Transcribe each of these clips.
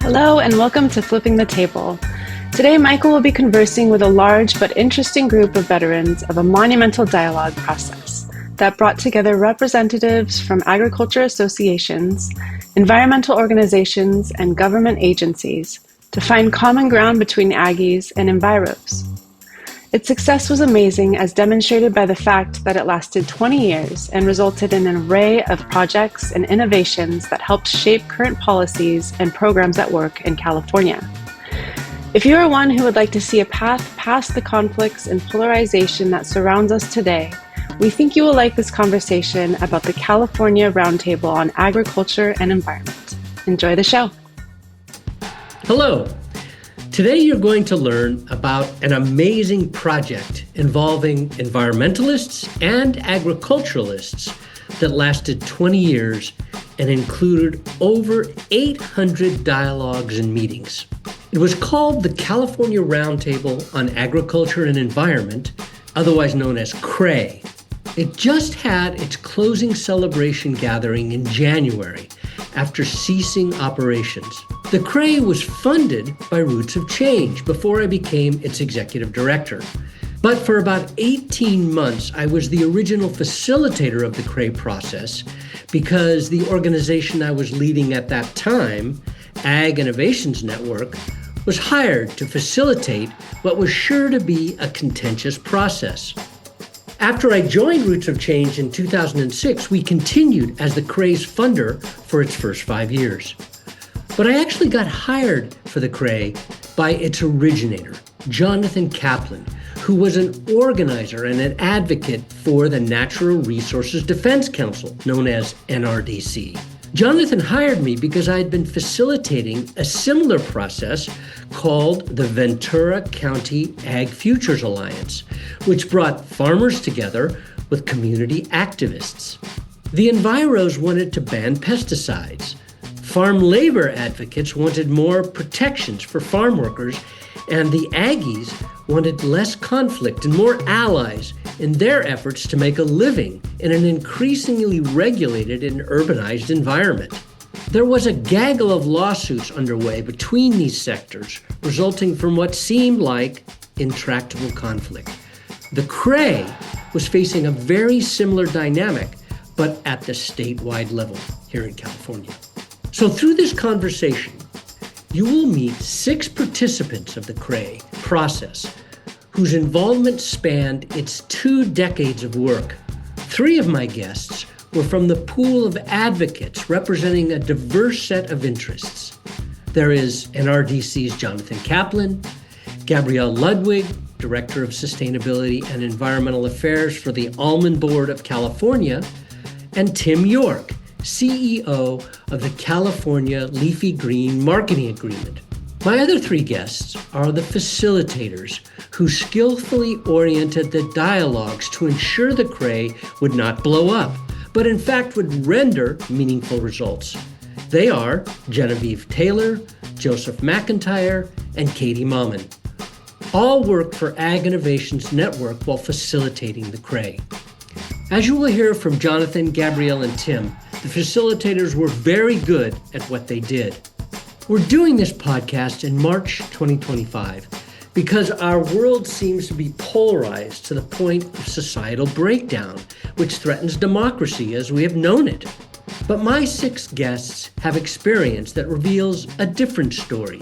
Hello and welcome to Flipping the Table. Today, Michael will be conversing with a large but interesting group of veterans of a monumental dialogue process that brought together representatives from agriculture associations, environmental organizations, and government agencies to find common ground between aggies and enviros. Its success was amazing, as demonstrated by the fact that it lasted 20 years and resulted in an array of projects and innovations that helped shape current policies and programs at work in California. If you are one who would like to see a path past the conflicts and polarization that surrounds us today, we think you will like this conversation about the California Roundtable on Agriculture and Environment. Enjoy the show. Hello. Today you're going to learn about an amazing project involving environmentalists and agriculturalists that lasted 20 years and included over 800 dialogues and meetings. It was called the California Roundtable on Agriculture and Environment, otherwise known as CRAE. It just had its closing celebration gathering in January after ceasing operations. The CRAE was funded by Roots of Change before I became its executive director. But for about 18 months, I was the original facilitator of the CRAE process because the organization I was leading at that time, Ag Innovations Network, was hired to facilitate what was sure to be a contentious process. After I joined Roots of Change in 2006, we continued as the CRAE's funder for its first 5 years. But I actually got hired for the CRAE by its originator, Jonathan Kaplan, who was an organizer and an advocate for the Natural Resources Defense Council, known as NRDC. Jonathan hired me because I had been facilitating a similar process called the Ventura County Ag Futures Alliance, which brought farmers together with community activists. The enviros wanted to ban pesticides. Farm labor advocates wanted more protections for farm workers, and the aggies wanted less conflict and more allies in their efforts to make a living in an increasingly regulated and urbanized environment. There was a gaggle of lawsuits underway between these sectors, resulting from what seemed like intractable conflict. The CRAE was facing a very similar dynamic, but at the statewide level here in California. So through this conversation, you will meet 6 participants of the CRAE process whose involvement spanned its 2 decades of work. 3 of my guests were from the pool of advocates representing a diverse set of interests. There is NRDC's Jonathan Kaplan, Gabrielle Ludwig, Director of Sustainability and Environmental Affairs for the Almond Board of California, and Tim York, CEO of the California Leafy Green Marketing Agreement. My other 3 guests are the facilitators who skillfully oriented the dialogues to ensure the CRAE would not blow up, but in fact would render meaningful results. They are Genevieve Taylor, Joseph McIntyre, and Katie Mauman. All work for Ag Innovations Network while facilitating the CRAE. As you will hear from Jonathan, Gabrielle, and Tim, the facilitators were very good at what they did. We're doing this podcast in March 2025 because our world seems to be polarized to the point of societal breakdown, which threatens democracy as we have known it. But my 6 guests have experience that reveals a different story,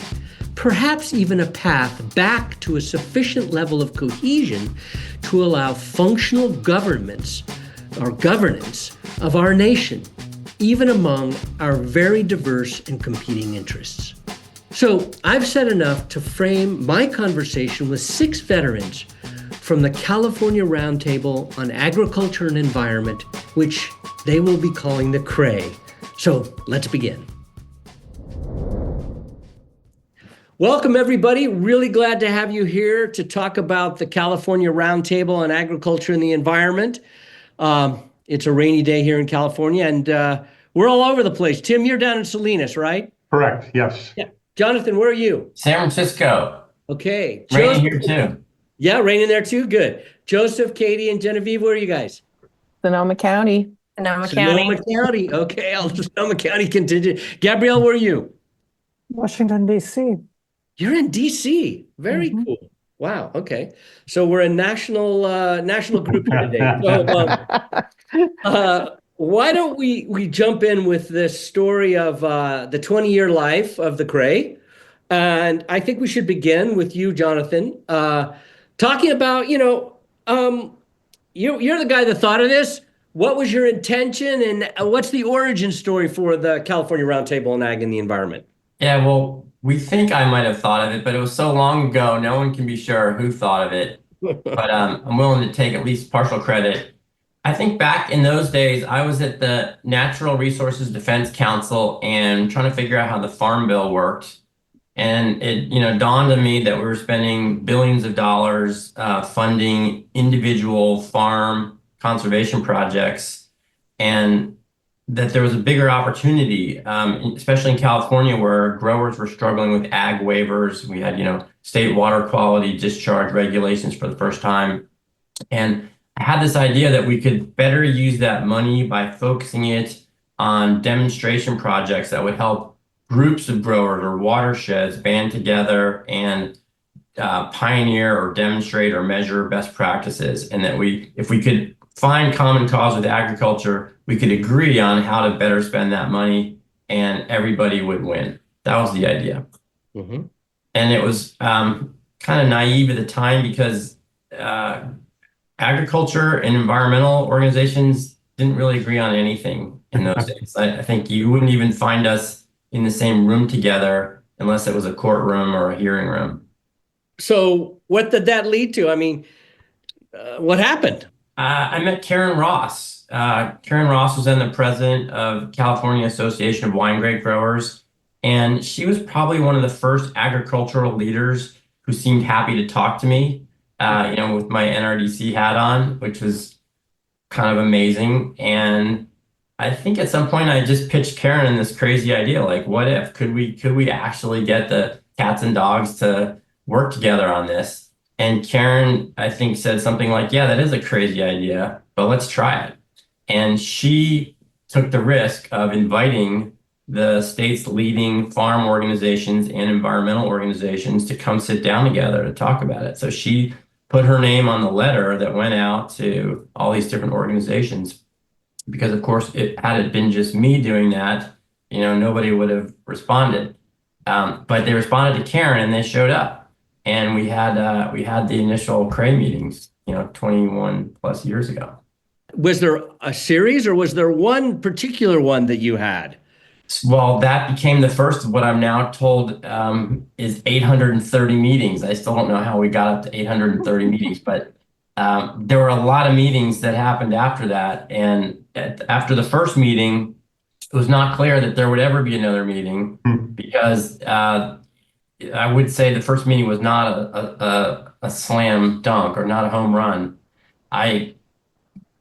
perhaps even a path back to a sufficient level of cohesion to allow functional governments or governance of our nation, even among our very diverse and competing interests. So I've said enough to frame my conversation with 6 veterans from the California Roundtable on Agriculture and Environment, which they will be calling the CRAE. So let's begin. Welcome, everybody. Really glad to have you here to talk about the California Roundtable on Agriculture and the Environment. It's a rainy day here in California, and we're all over the place. Tim, you're down in Salinas, right? Correct, yes. Yeah. Jonathan, where are you? San Francisco. Okay. Raining here too. Yeah, raining there too. Good. Joseph, Katie, and Genevieve, where are you guys? Sonoma County. Sonoma County. Okay, I'll Sonoma County contingent. Gabrielle, where are you? Washington, D.C. You're in DC. Very Mhm. cool. Wow. Okay. So we're a national group here today. So why don't we jump in with this story of the 20-year life of the Cray? And I think we should begin with you, Jonathan, talking about, you're the guy that thought of this. What was your intention and what's the origin story for the California Roundtable on Ag and the Environment? Yeah, well, we think I might have thought of it, but it was so long ago, no one can be sure who thought of it. But I'm willing to take at least partial credit. I think back in those days, I was at the Natural Resources Defense Council and trying to figure out how the Farm Bill worked. And it, dawned on me that we were spending billions of dollars funding individual farm conservation projects, and that there was a bigger opportunity, especially in California, where growers were struggling with ag waivers. We had, state water quality discharge regulations for the first time. And I had this idea that we could better use that money by focusing it on demonstration projects that would help groups of growers or watersheds band together and pioneer or demonstrate or measure best practices. And that if we could find common cause with agriculture, we could agree on how to better spend that money and everybody would win. That was the idea. Mm-hmm. And it was kind of naive at the time because agriculture and environmental organizations didn't really agree on anything in those days. I think you wouldn't even find us in the same room together unless it was a courtroom or a hearing room. So what did that lead to? I mean, what happened? I met Karen Ross. Karen Ross was then the president of California Association of Wine Grape Growers, and she was probably one of the first agricultural leaders who seemed happy to talk to me, with my NRDC hat on, which was kind of amazing. And I think at some point I just pitched Karen this crazy idea, like, what if could we actually get the cats and dogs to work together on this? And Karen, I think, said something like, yeah, that is a crazy idea, but let's try it. And she took the risk of inviting the state's leading farm organizations and environmental organizations to come sit down together to talk about it. So she put her name on the letter that went out to all these different organizations, because of course, had it been just me doing that, nobody would have responded. But they responded to Karen and they showed up, and we had the initial Cray meetings, 21 plus years ago. Was there a series or was there one particular one that you had? Well, that became the first of what I'm now told is 830 meetings. I still don't know how we got up to 830 meetings, but there were a lot of meetings that happened after that. And after the first meeting, it was not clear that there would ever be another meeting because I would say the first meeting was not a slam dunk or not a home run. I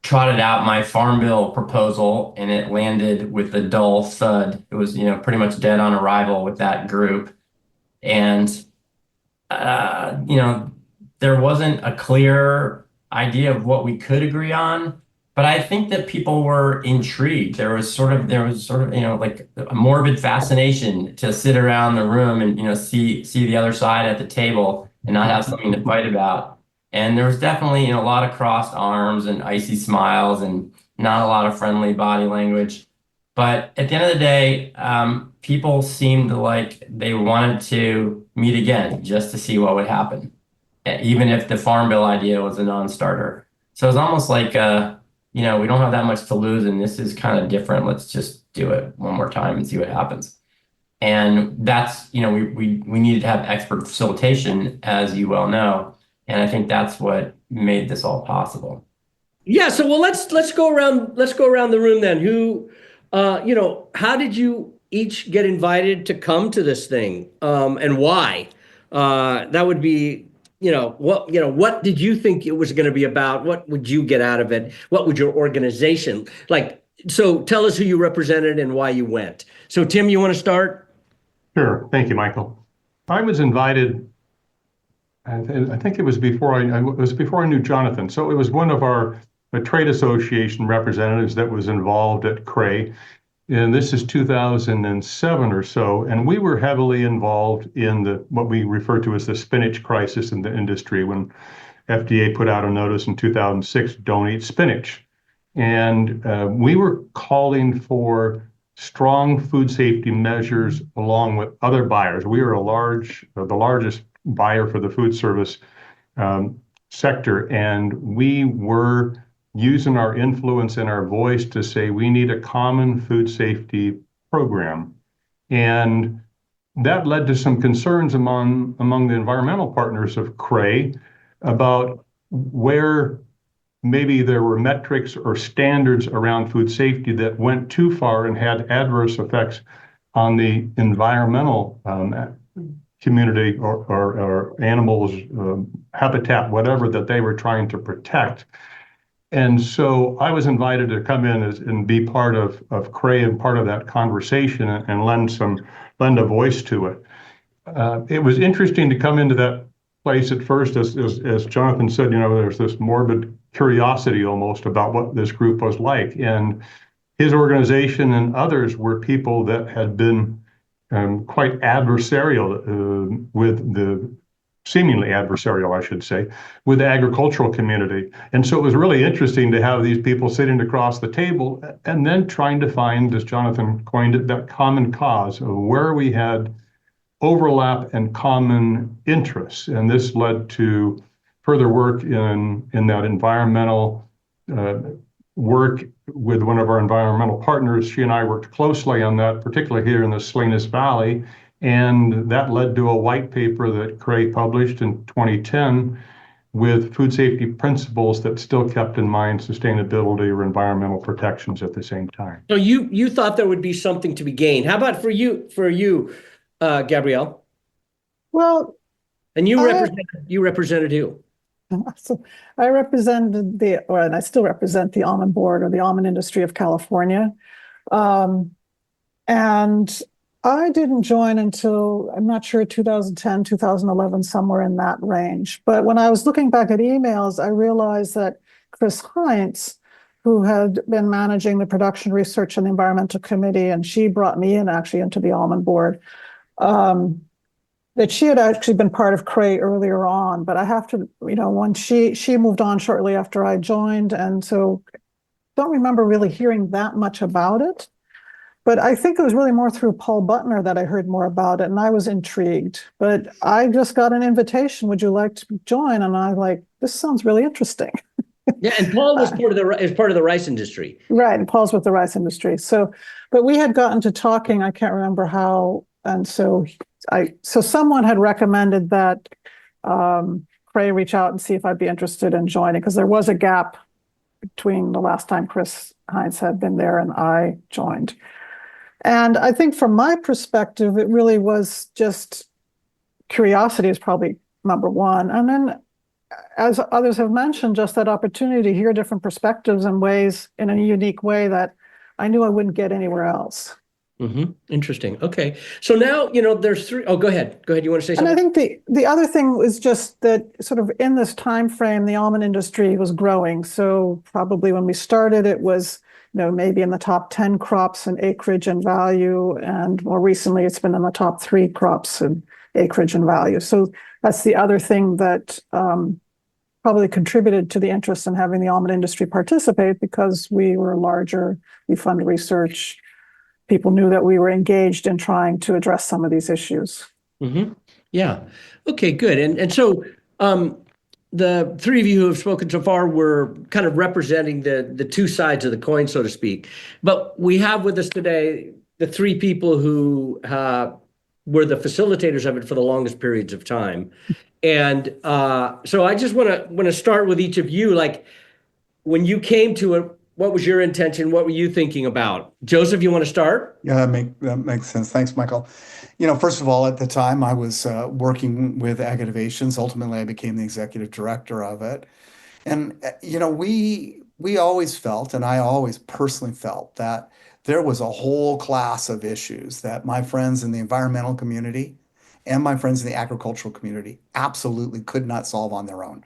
trotted out my Farm Bill proposal and it landed with a dull thud. It was, pretty much dead on arrival with that group. And, there wasn't a clear idea of what we could agree on, but I think that people were intrigued. There was sort of, like a morbid fascination to sit around the room and, see the other side at the table and not have something to fight about. And there was definitely, a lot of crossed arms and icy smiles and not a lot of friendly body language. But at the end of the day, people seemed like they wanted to meet again just to see what would happen, even if the Farm Bill idea was a non-starter. So it's almost like, we don't have that much to lose and this is kind of different. Let's just do it one more time and see what happens. And that's, we needed to have expert facilitation, as you well know. And I think that's what made this all possible. Yeah. So, well, let's go around. Let's go around the room then. Who, how did you each get invited to come to this thing, and why? That would be, what did you think it was going to be about? What would you get out of it? What would your organization like? So, tell us who you represented and why you went. So, Tim, you want to start? Sure. Thank you, Michael. I was invited. I think it was before I knew Jonathan. So it was one of a trade association representatives that was involved at Cray. and this is 2007 or so, and we were heavily involved in what we refer to as the spinach crisis in the industry when FDA put out a notice in 2006, don't eat spinach. And we were calling for strong food safety measures along with other buyers. We were the largest buyer for the food service sector, and we were using our influence and our voice to say we need a common food safety program. And that led to some concerns among the environmental partners of CRAE about where maybe there were metrics or standards around food safety that went too far and had adverse effects on the environmental community or animals, habitat, whatever that they were trying to protect. And so I was invited to come in and be part of CRAE and part of that conversation and lend a voice to it. It was interesting to come into that place at first, as Jonathan said, there's this morbid curiosity almost about what this group was like. And his organization and others were people that had been quite adversarial seemingly adversarial, I should say, with the agricultural community. And so it was really interesting to have these people sitting across the table and then trying to find, as Jonathan coined it, that common cause of where we had overlap and common interests. And this led to further work in that environmental work with one of our environmental partners. She and I worked closely on that, particularly here in the Salinas Valley. And that led to a white paper that CRAE published in 2010 with food safety principles that still kept in mind sustainability or environmental protections at the same time. So you thought there would be something to be gained. How about for you, Gabrielle? Well, And you represented who? so I represented and I still represent the almond board or the almond industry of California. And I didn't join until, I'm not sure, 2010, 2011, somewhere in that range. But when I was looking back at emails, I realized that Chris Heinz, who had been managing the production research and the environmental committee, and she brought me in actually into the almond board, that she had actually been part of CRAE earlier on. But I have to, when she moved on shortly after I joined, and so don't remember really hearing that much about it. But I think it was really more through Paul Butner that I heard more about it, and I was intrigued. But I just got an invitation, would you like to join? And I this sounds really interesting. Yeah, and Paul was part of the rice industry. Right, and Paul's with the rice industry. So, but we had gotten to talking, I can't remember how, and so someone had recommended that CRAE reach out and see if I'd be interested in joining, because there was a gap between the last time Chris Heinz had been there and I joined. And I think from my perspective, it really was just curiosity is probably number one. And then, as others have mentioned, just that opportunity to hear different perspectives and ways in a unique way that I knew I wouldn't get anywhere else. Mm-hmm. Interesting. Okay. So now, there's three. Oh, go ahead. Go ahead. You want to say something? And I think the other thing was just that sort of in this time frame, the almond industry was growing. So probably when we started, it was maybe in the top 10 crops in acreage and value. And more recently, it's been in the top 3 crops in acreage and value. So that's the other thing that probably contributed to the interest in having the almond industry participate, because we were larger, we fund research. People knew that we were engaged in trying to address some of these issues. Mm-hmm. Yeah. Okay, good. And so the three of you who have spoken so far were kind of representing the two sides of the coin, so to speak. But we have with us today the 3 people who were the facilitators of it for the longest periods of time. And so I just want to start with each of you. Like, when you came to it, what was your intention? What were you thinking about? Joseph, you want to start? Yeah, that makes sense. Thanks, Michael. First of all, at the time I was working with Ag Innovations. Ultimately, I became the executive director of it. And, we always felt, and I always personally felt, that there was a whole class of issues that my friends in the environmental community and my friends in the agricultural community absolutely could not solve on their own.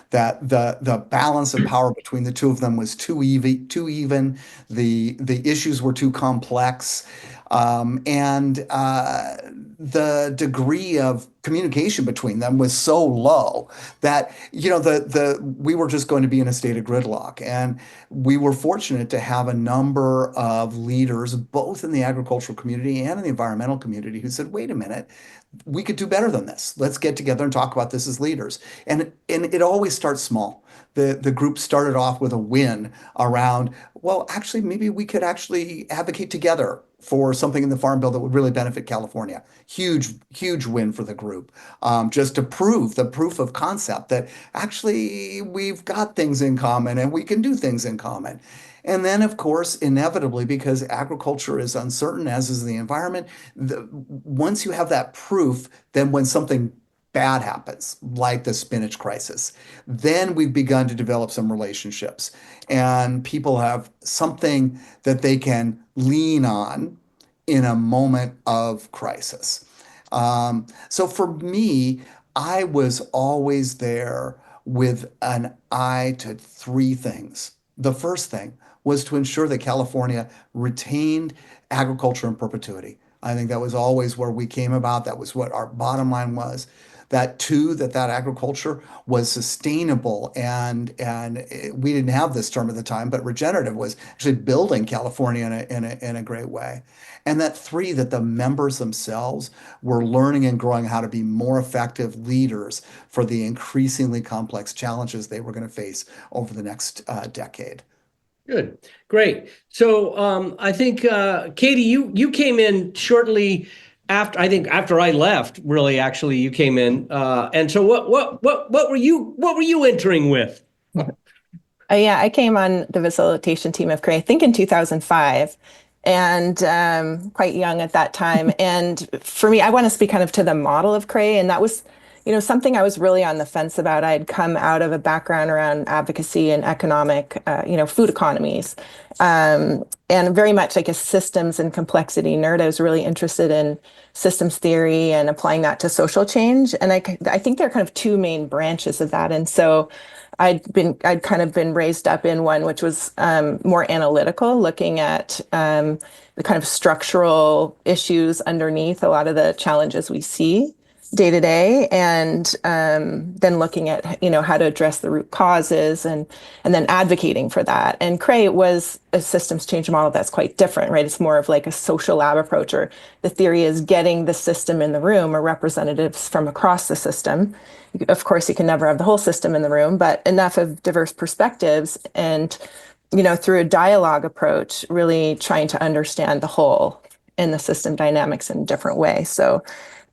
that the balance of power between the two of them was too even. The issues were too complex, and the degree of communication between them was so low that we were just going to be in a state of gridlock. And we were fortunate to have a number of leaders, both in the agricultural community and in the environmental community, who said, "Wait a minute, we could do better than this. Let's get together and talk about this as leaders." And it always starts small. The group started off with a win around, well, actually, maybe we could actually advocate together for something in the Farm Bill that would really benefit California. Huge win for the group. Just to prove the proof of concept that actually we've got things in common and we can do things in common. And then, of course, inevitably, because agriculture is uncertain, as is the environment, once you have that proof, then when something bad happens, like the spinach crisis, then we've begun to develop some relationships, and people have something that they can lean on in a moment of crisis. So for me, I was always there with an eye to three things. The first thing was to ensure that California retained agriculture in perpetuity. I think that was always where we came about. That was what our bottom line was. That two, that agriculture was sustainable, and we didn't have this term at the time, but regenerative was actually building California in a great way. And that three, that the members themselves were learning and growing how to be more effective leaders for the increasingly complex challenges they were going to face over the next decade. Good, great. So I think Katie, you came in shortly after. I think after I left, really, actually, you came in. And so what were you entering with? Yeah, I came on the facilitation team of CRAE, I think in 2005, and quite young at that time. And for me, I want to speak kind of to the model of CRAE, and that was, something I was really on the fence about. I had come out of a background around advocacy and economic, food economies, and very much like a systems and complexity nerd. I was really interested in systems theory and applying that to social change. And I think there are kind of two main branches of that. And so I'd kind of been raised up in one, which was more analytical, looking at the kind of structural issues underneath a lot of the challenges we see day to day, and then looking at how to address the root causes, and then advocating for that. And CRAE was a systems change model that's quite different, right? It's more of like a social lab approach, or the theory is getting the system in the room, or representatives from across the system. Of course, you can never have the whole system in the room, but enough of diverse perspectives, and through a dialogue approach, really trying to understand the whole and the system dynamics in a different way. So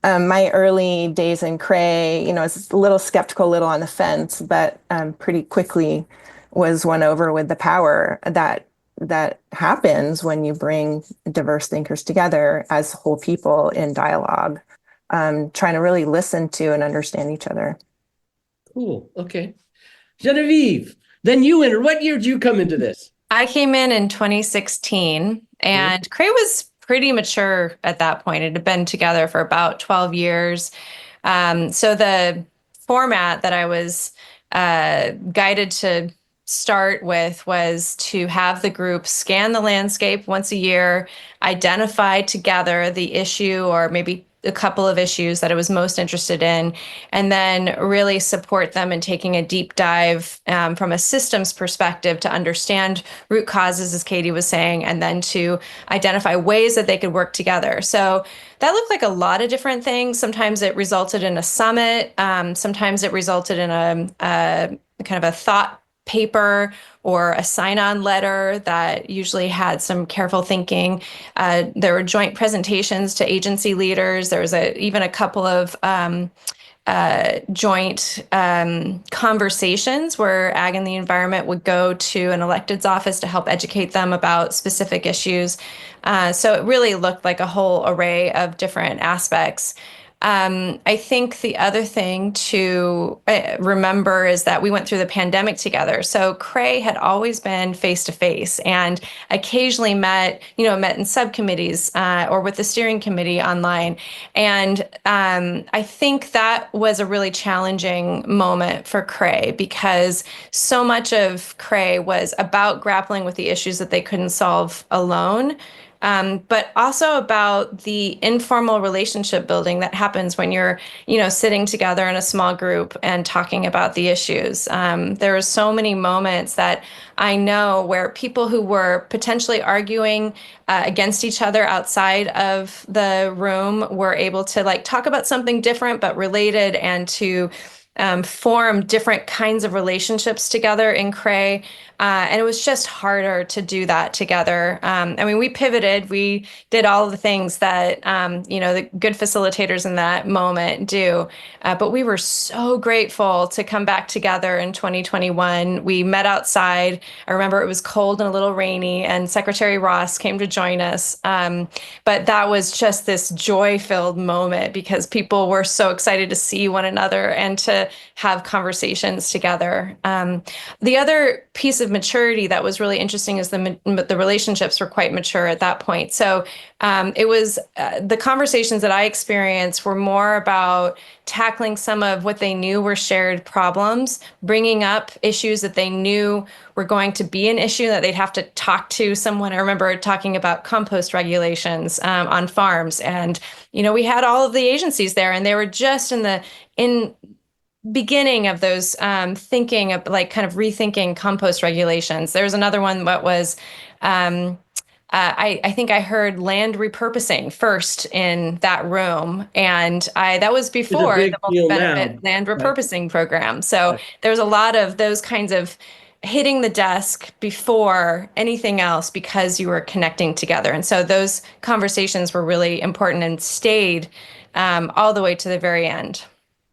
my early days in CRAE, I was a little skeptical, a little on the fence, but pretty quickly was won over with the power that happens when you bring diverse thinkers together as whole people in dialogue, trying to really listen to and understand each other. Cool. Okay. Genevieve, then you entered. What year did you come into this? I came in 2016, and CRAE was pretty mature at that point. It had been together for about 12 years. So the format that I was guided to start with was to have the group scan the landscape once a year, identify together the issue or maybe a couple of issues that I was most interested in, and then really support them in taking a deep dive from a systems perspective to understand root causes, as Katie was saying, and then to identify ways that they could work together. So that looked like a lot of different things. Sometimes it resulted in a summit. Sometimes it resulted in a kind of a thought paper or a sign-on letter that usually had some careful thinking. There were joint presentations to agency leaders. There was even a couple of joint conversations where Ag and the Environment would go to an elected's office to help educate them about specific issues. So it really looked like a whole array of different aspects. I think the other thing to remember is that we went through the pandemic together. So Cray had always been face to face, and occasionally met in subcommittees or with the steering committee online. And I think that was a really challenging moment for Cray because so much of Cray was about grappling with the issues that they couldn't solve alone. But also about the informal relationship building that happens when you're, sitting together in a small group and talking about the issues. There are so many moments that I know where people who were potentially arguing against each other outside of the room were able to talk about something different but related, and to form different kinds of relationships together in Cray. And it was just harder to do that together. We pivoted, we did all of the things that, the good facilitators in that moment do. But we were so grateful to come back together in 2021. We met outside. I remember it was cold and a little rainy, and Secretary Ross came to join us. But that was just this joy-filled moment because people were so excited to see one another and to have conversations together. The other piece of maturity that was really interesting is the relationships were quite mature at that point. So it was the conversations that I experienced were more about tackling some of what they knew were shared problems, bringing up issues that they knew were going to be an issue that they'd have to talk to someone. I remember talking about compost regulations on farms, and we had all of the agencies there, and they were just in beginning of those thinking of kind of rethinking compost regulations. There's another one that was I think I heard land repurposing first in that room, and that was before the multi-benefit land repurposing program. So there was a lot of those kinds of hitting the desk before anything else because you were connecting together. And so those conversations were really important and stayed all the way to the very end.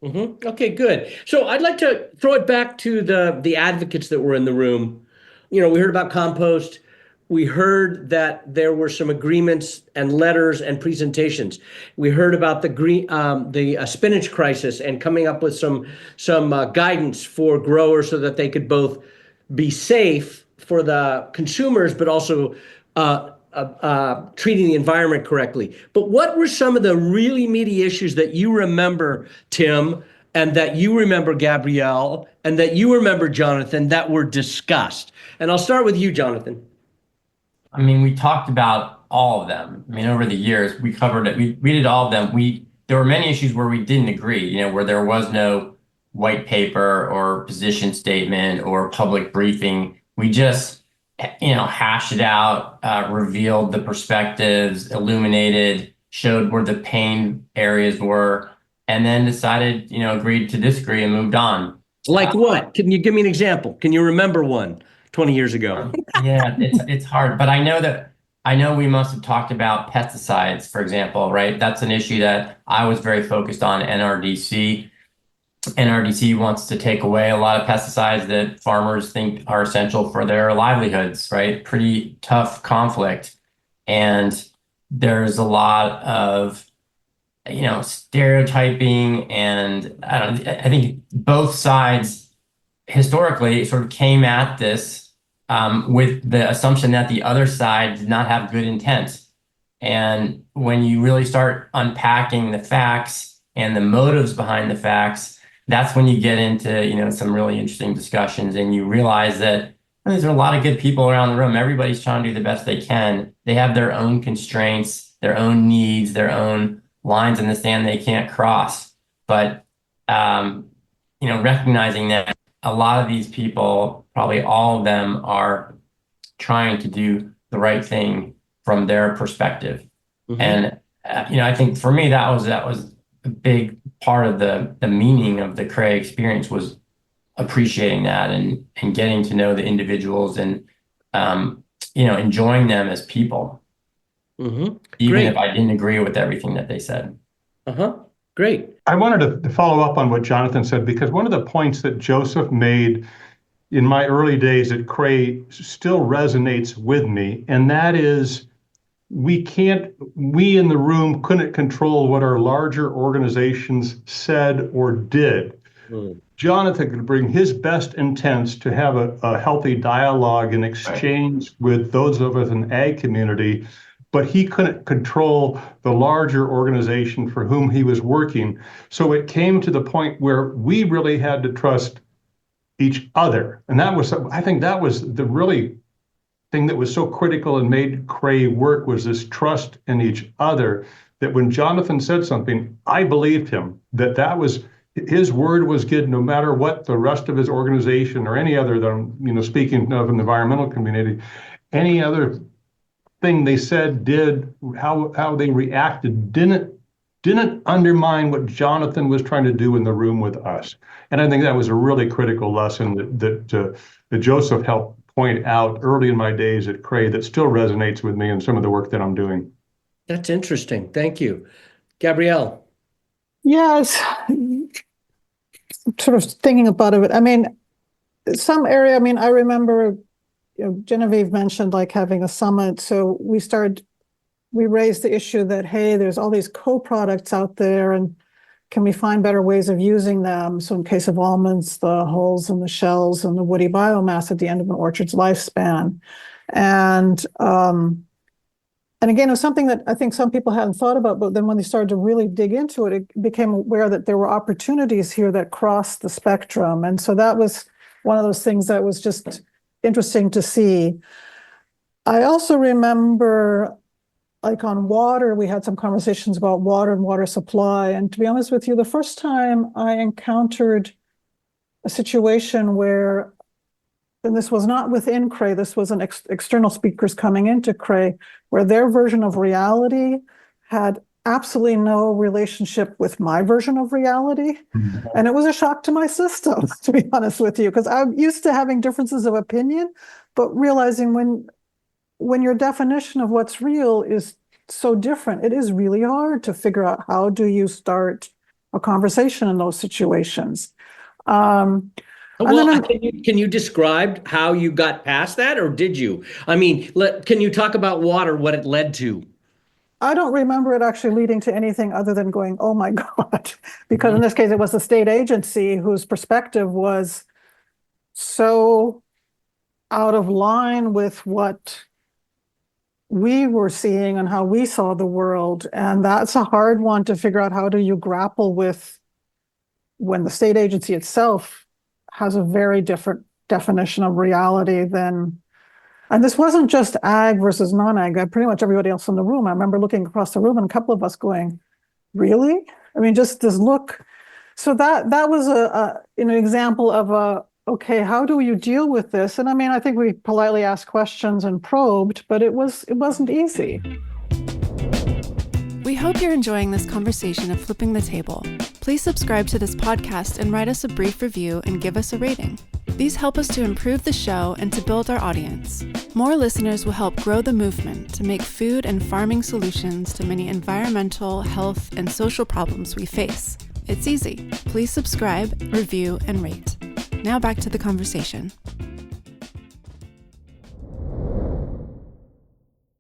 Mm-hmm. Okay, good. So I'd like to throw it back to the advocates that were in the room. We heard about compost. We heard that there were some agreements and letters and presentations. We heard about the spinach crisis and coming up with some guidance for growers so that they could both be safe for the consumers, but also treating the environment correctly. But what were some of the really meaty issues that you remember, Tim, and that you remember, Gabrielle, and that you remember, Jonathan, that were discussed? And I'll start with you, Jonathan. We talked about all of them. Over the years, we covered it. We did all of them. There were many issues where we didn't agree, where there was no white paper or position statement or public briefing. We just hashed it out, revealed the perspectives, illuminated, showed where the pain areas were, and then decided, agreed to disagree and moved on. Like what? Can you give me an example? Can you remember one 20 years ago? Yeah, it's hard, but I know we must have talked about pesticides, for example, right? That's an issue that I was very focused on. NRDC wants to take away a lot of pesticides that farmers think are essential for their livelihoods, right? Pretty tough conflict. And there's a lot of, stereotyping, and I think both sides historically sort of came at this with the assumption that the other side did not have good intent. And when you really start unpacking the facts and the motives behind the facts, that's when you get into, some really interesting discussions, and you realize that there's a lot of good people around the room. Everybody's trying to do the best they can. They have their own constraints, their own needs, their own lines in the sand they can't cross. But, recognizing that a lot of these people, probably all of them, are trying to do the right thing from their perspective. Mm-hmm. And, I think for me, that was a big part of the meaning of the Cray experience, was appreciating that and getting to know the individuals and, enjoying them as people. Mm-hmm. Even if I didn't agree with everything that they said. Great. I wanted to follow up on what Jonathan said, because one of the points that Joseph made in my early days at Cray still resonates with me. And that is we in the room couldn't control what our larger organizations said or did. Jonathan could bring his best intents to have a healthy dialogue and exchange with those of us in the ag community, but he couldn't control the larger organization for whom he was working. So it came to the point where we really had to trust each other. And I think that was the really thing that was so critical and made Cray work, was this trust in each other, that when Jonathan said something, I believed him, that was his word was good, no matter what the rest of his organization or any other, speaking of an environmental community, any other thing they said, did, how they reacted, didn't undermine what Jonathan was trying to do in the room with us. And I think that was a really critical lesson that Joseph helped point out early in my days at Cray that still resonates with me in some of the work that I'm doing. That's interesting. Thank you. Gabrielle. Yes, sort of thinking about it. I mean, some area, I mean, I remember, Genevieve mentioned like having a summit. So we raised the issue that, hey, there's all these co-products out there, and can we find better ways of using them? So in case of almonds, the hulls and the shells and the woody biomass at the end of an orchard's lifespan. And again, it was something that I think some people hadn't thought about, but then when they started to really dig into it, it became aware that there were opportunities here that crossed the spectrum. And so that was one of those things that was just interesting to see. I also remember, like on water, we had some conversations about water and water supply. And to be honest with you, the first time I encountered a situation where, and this was not within Cray, this was an external speakers coming into Cray, where their version of reality had absolutely no relationship with my version of reality. Mm-hmm. And it was a shock to my system, to be honest with you, because I'm used to having differences of opinion, but realizing when your definition of what's real is so different, it is really hard to figure out how do you start a conversation in those situations. Can you describe how you got past that, or did you? I mean, can you talk about water, what it led to? I don't remember it actually leading to anything other than going, oh my God, because in this case, it was the state agency whose perspective was so out of line with what we were seeing and how we saw the world. And that's a hard one to figure out. How do you grapple with when the state agency itself has a very different definition of reality than, and this wasn't just ag versus non-ag, pretty much everybody else in the room. I remember looking across the room and a couple of us going, really? I mean, just this look. So that was an example of okay, how do you deal with this? And I mean, I think we politely asked questions and probed, but it wasn't easy. We hope you're enjoying this conversation of Flipping the Table. Please subscribe to this podcast and write us a brief review and give us a rating. These help us to improve the show and to build our audience. More listeners will help grow the movement to make food and farming solutions to many environmental, health, and social problems we face. It's easy. Please subscribe, review, and rate. Now back to the conversation.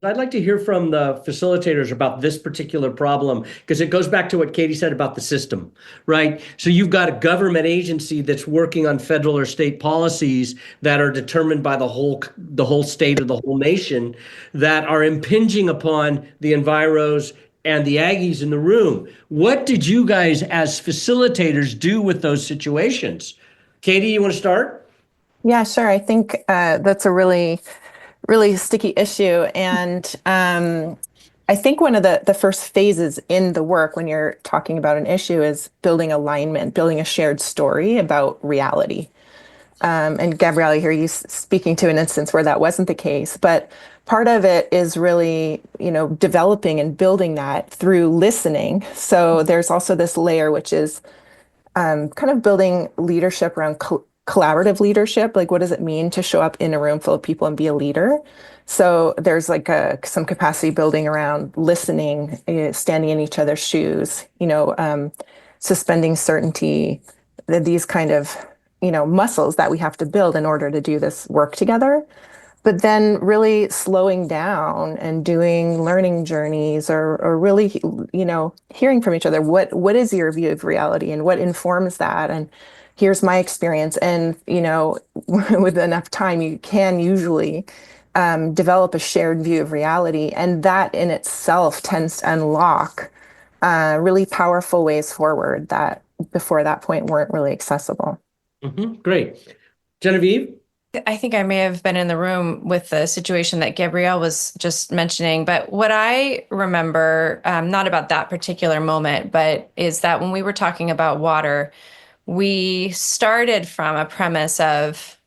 I'd like to hear from the facilitators about this particular problem, because it goes back to what Katie said about the system, right? So you've got a government agency that's working on federal or state policies that are determined by the whole state or the whole nation that are impinging upon the enviros and the aggies in the room. What did you guys as facilitators do with those situations? Katie, you want to start? Yeah, sure. I think that's a really sticky issue. And I think one of the first phases in the work when you're talking about an issue is building alignment, building a shared story about reality. And Gabrielle, I hear you speaking to an instance where that wasn't the case, but part of it is really, developing and building that through listening. So there's also this layer, which is kind of building leadership around collaborative leadership. Like, what does it mean to show up in a room full of people and be a leader? So there's like some capacity building around listening, standing in each other's shoes, suspending certainty, these kind of, muscles that we have to build in order to do this work together. but then really slowing down and doing learning journeys or really, hearing from each other. What is your view of reality and what informs that? And here's my experience. And, with enough time, you can usually develop a shared view of reality. And that in itself tends to unlock really powerful ways forward that before that point weren't really accessible. Great. Genevieve? I think I may have been in the room with the situation that Gabrielle was just mentioning, but what I remember, not about that particular moment, but is that when we were talking about water, we started from a premise of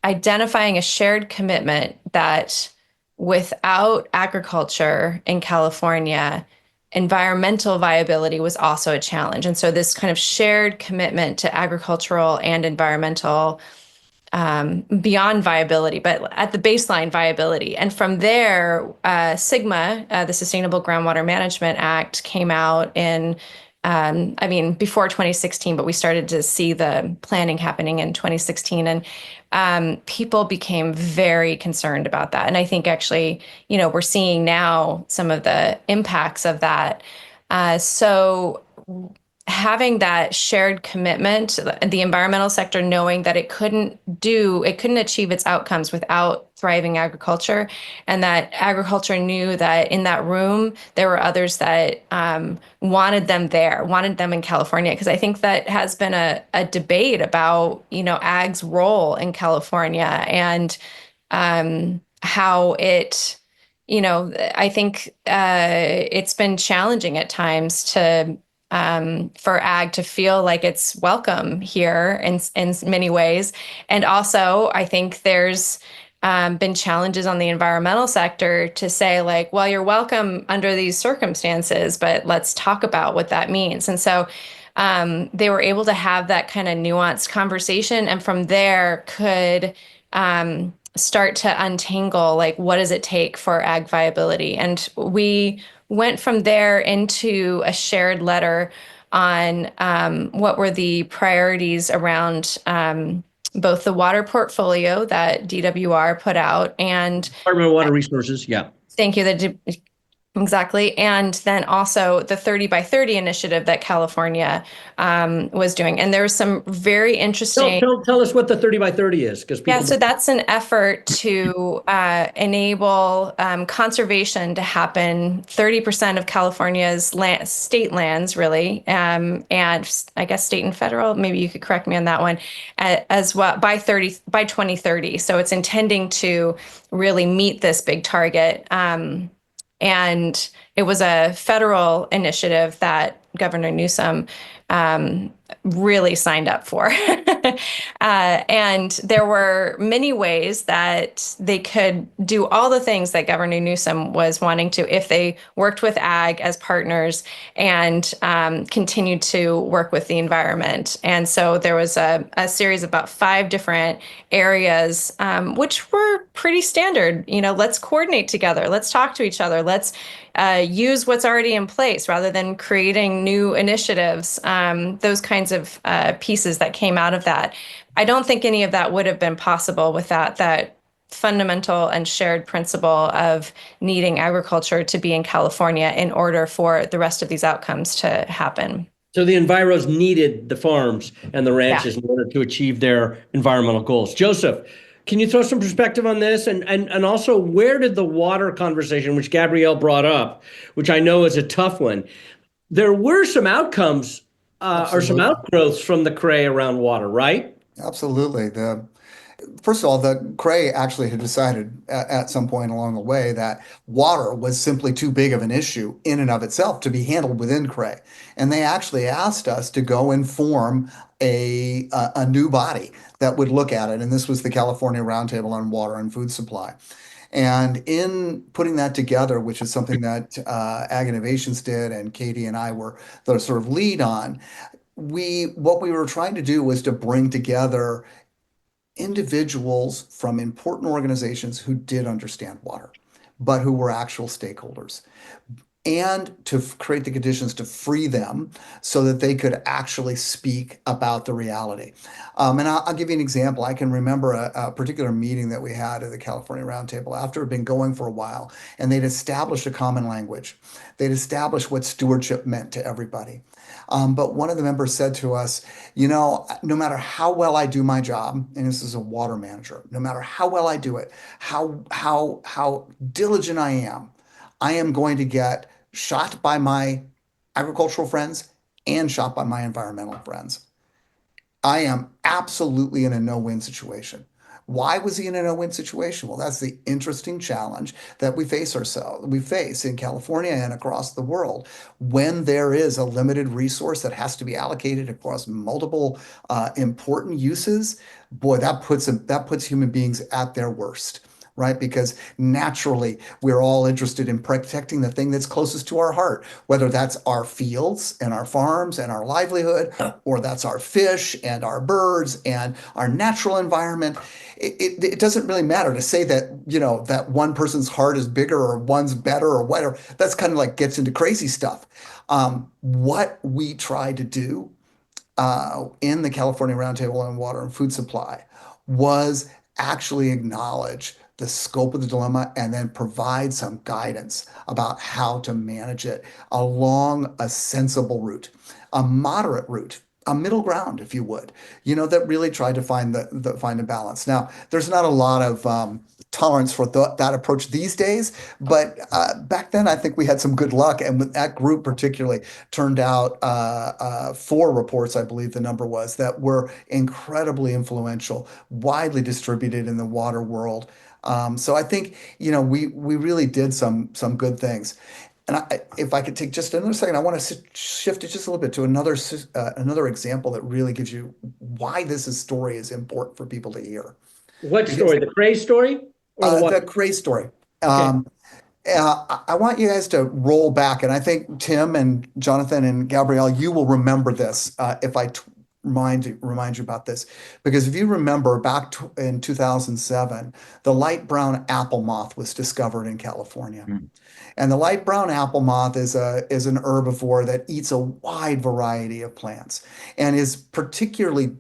identifying a shared commitment that without agriculture in California, environmental viability was also a challenge. And so this kind of shared commitment to agricultural and environmental beyond viability, but at the baseline viability. And from there, SGMA, the Sustainable Groundwater Management Act, came out in, before 2016, but we started to see the planning happening in 2016. And people became very concerned about that. And I think actually, we're seeing now some of the impacts of that. So having that shared commitment, the environmental sector knowing that it couldn't achieve its outcomes without thriving agriculture, and that agriculture knew that in that room there were others that wanted them in California. Because I think that has been a debate about ag's role in California and how it. I think it's been challenging at times to for ag to feel like it's welcome here in many ways. And also, I think there's been challenges on the environmental sector to say, like, well, you're welcome under these circumstances, but let's talk about what that means. And so they were able to have that kind of nuanced conversation, and from there could start to untangle, like, what does it take for ag viability? And we went from there into a shared letter on what were the priorities around both the water portfolio that DWR put out and Department of Water Resources, yeah. Thank you. Exactly. And then also the 30 by 30 initiative that California was doing. And there was some very interesting. Tell us what the 30 by 30 is, because people. Yeah, so that's an effort to enable conservation to happen 30% of California's state lands, really, and I guess state and federal. Maybe you could correct me on that one, as well by 2030. So it's intending to really meet this big target. And it was a federal initiative that Governor Newsom really signed up for. And there were many ways that they could do all the things that Governor Newsom was wanting to if they worked with ag as partners and continued to work with the environment. And so there was a series of about 5 different areas, which were pretty standard. Let's coordinate together. Let's talk to each other. Let's use what's already in place rather than creating new initiatives, those kinds of pieces that came out of that. I don't think any of that would have been possible without that fundamental and shared principle of needing agriculture to be in California in order for the rest of these outcomes to happen. So the enviros needed the farms and the ranches in order to achieve their environmental goals. Joseph, can you throw some perspective on this? And also, where did the water conversation, which Gabrielle brought up, which I know is a tough one, there were some outcomes or some outgrowths from the CRAE around water, right? Absolutely. First of all, the CRAE actually had decided at some point along the way that water was simply too big of an issue in and of itself to be handled within CRAE. And they actually asked us to go and form a new body that would look at it. And this was the California Roundtable on Water and Food Supply. And in putting that together, which is something that Ag Innovations did and Katie and I were the sort of lead on, what we were trying to do was to bring together individuals from important organizations who did understand water, but who were actual stakeholders. and to create the conditions to free them so that they could actually speak about the reality. And I'll give you an example. I can remember a particular meeting that we had at the California Roundtable after it had been going for a while, and they'd established a common language. They'd established what stewardship meant to everybody. But one of the members said to us, no matter how well I do my job, and this is a water manager, no matter how well I do it, how diligent I am going to get shot by my agricultural friends and shot by my environmental friends. I am absolutely in a no-win situation. Why was he in a no-win situation? Well, that's the interesting challenge that we face in California and across the world when there is a limited resource that has to be allocated across multiple important uses. Boy, that puts human beings at their worst. Right? Because naturally, we're all interested in protecting the thing that's closest to our heart, whether that's our fields and our farms and our livelihood, or that's our fish and our birds and our natural environment. It doesn't really matter to say that, that one person's heart is bigger or one's better or whatever. That's kind of like gets into crazy stuff. What we try to do in the California Roundtable on Water and Food Supply was actually acknowledge the scope of the dilemma and then provide some guidance about how to manage it along a sensible route, a moderate route, a middle ground, if you would, that really tried to find the balance. Now, there's not a lot of tolerance for that approach these days, but back then I think we had some good luck, and that group particularly turned out 4 reports, I believe the number was, that were incredibly influential, widely distributed in the water world. So I think we really did some good things. And if I could take just another second, I want to shift it just a little bit to another example that really gives you why this story is important for people to hear. What story? The Cray story? Or the Cray story. Okay. I want you guys to roll back, and I think Tim and Jonathan and Gabrielle, you will remember this if I remind you about this, because if you remember back in 2007, the light brown apple moth was discovered in California. And the light brown apple moth is an herbivore that eats a wide variety of plants and is particularly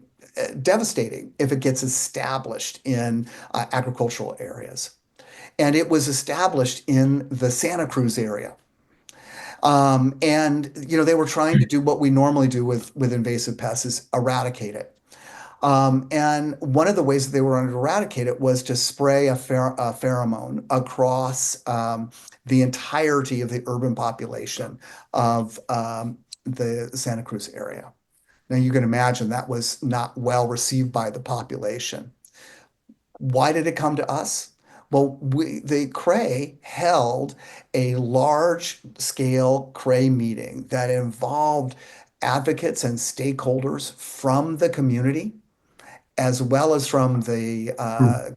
devastating if it gets established in agricultural areas. And it was established in the Santa Cruz area. And they were trying to do what we normally do with invasive pests, is eradicate it. And one of the ways that they were going to eradicate it was to spray a pheromone across the entirety of the urban population of the Santa Cruz area. Now you can imagine that was not well received by the population. Why did it come to us? Well, the Cray held a large-scale Cray meeting that involved advocates and stakeholders from the community, as well as from the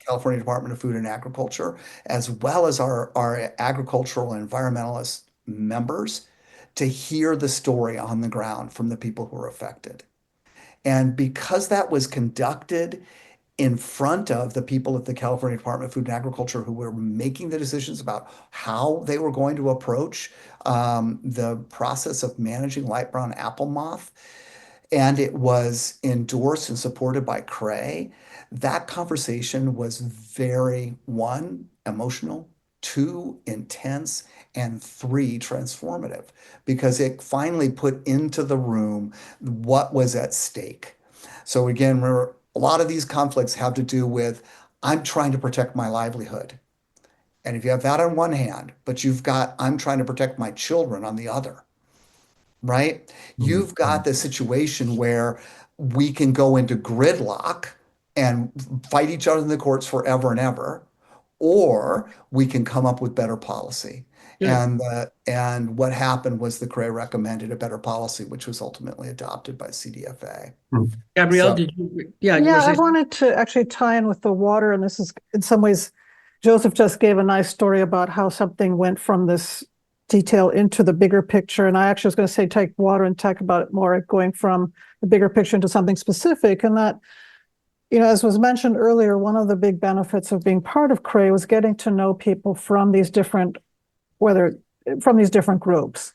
California Department of Food and Agriculture, as well as our agricultural and environmentalist members, to hear the story on the ground from the people who are affected. And because that was conducted in front of the people at the California Department of Food and Agriculture who were making the decisions about how they were going to approach the process of managing light brown apple moth, and it was endorsed and supported by Cray, that conversation was very, 1, emotional, 2, intense, and 3, transformative, because it finally put into the room what was at stake. So again, remember, a lot of these conflicts have to do with, I'm trying to protect my livelihood. And if you have that on one hand, but you've got, I'm trying to protect my children on the other, right? You've got the situation where we can go into gridlock and fight each other in the courts forever and ever, or we can come up with better policy. Yeah. And what happened was the Cray recommended a better policy, which was ultimately adopted by CDFA. Gabrielle, So, did you? Yeah, I wanted to actually tie in with the water, and this is in some ways, Joseph just gave a nice story about how something went from this detail into the bigger picture. And I actually was going to say take water and talk about it more, going from the bigger picture into something specific. And that, as was mentioned earlier, one of the big benefits of being part of Cray was getting to know people from these different, whether from these different groups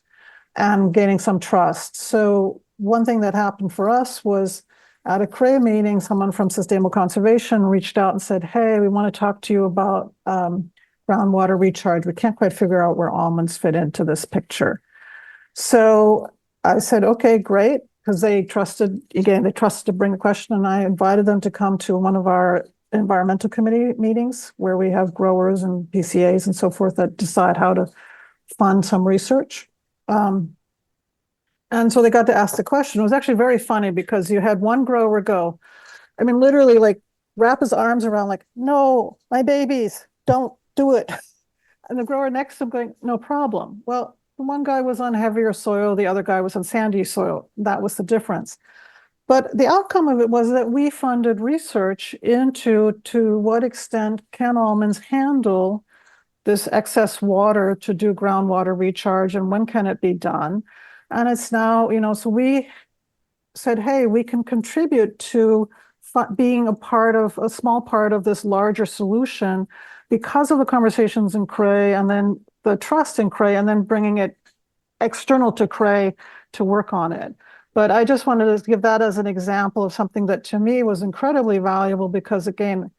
and gaining some trust. So one thing that happened for us was at a CRAE meeting, someone from Sustainable Conservation reached out and said, hey, we want to talk to you about groundwater recharge. We can't quite figure out where almonds fit into this picture. So I said, okay, great, because they trusted to bring the question, and I invited them to come to one of our environmental committee meetings where we have growers and PCAs and so forth that decide how to fund some research. And so they got to ask the question. It was actually very funny because you had one grower go, I mean, literally like wrap his arms around like, no, my babies, don't do it. And the grower next to him going, no problem. Well, the one guy was on heavier soil, the other guy was on sandy soil. That was the difference. But the outcome of it was that we funded research into to what extent can almonds handle this excess water to do groundwater recharge, and when can it be done? And it's now, so we said, hey, we can contribute to being a small part of this larger solution because of the conversations in CRAE and then the trust in CRAE, and then bringing it external to CRAE to work on it. But I just wanted to give that as an example of something that to me was incredibly valuable because, again,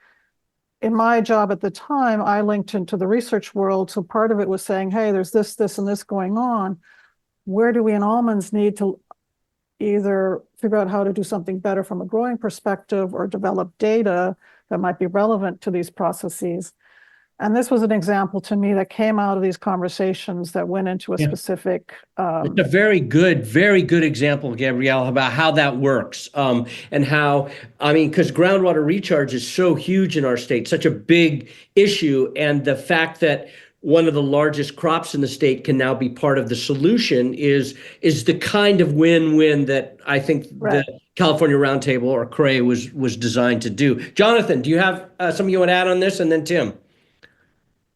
in my job at the time, I linked into the research world. So part of it was saying, hey, there's this, and this going on. Where do we in almonds need to either figure out how to do something better from a growing perspective or develop data that might be relevant to these processes? And this was an example to me that came out of these conversations that went into a specific. It's a very good example, Gabrielle, about how that works. And how, because groundwater recharge is so huge in our state, such a big issue. And the fact that one of the largest crops in the state can now be part of the solution is the kind of win-win that I think the California Roundtable or CRAE was designed to do. Jonathan, do you have something you want to add on this? And then Tim.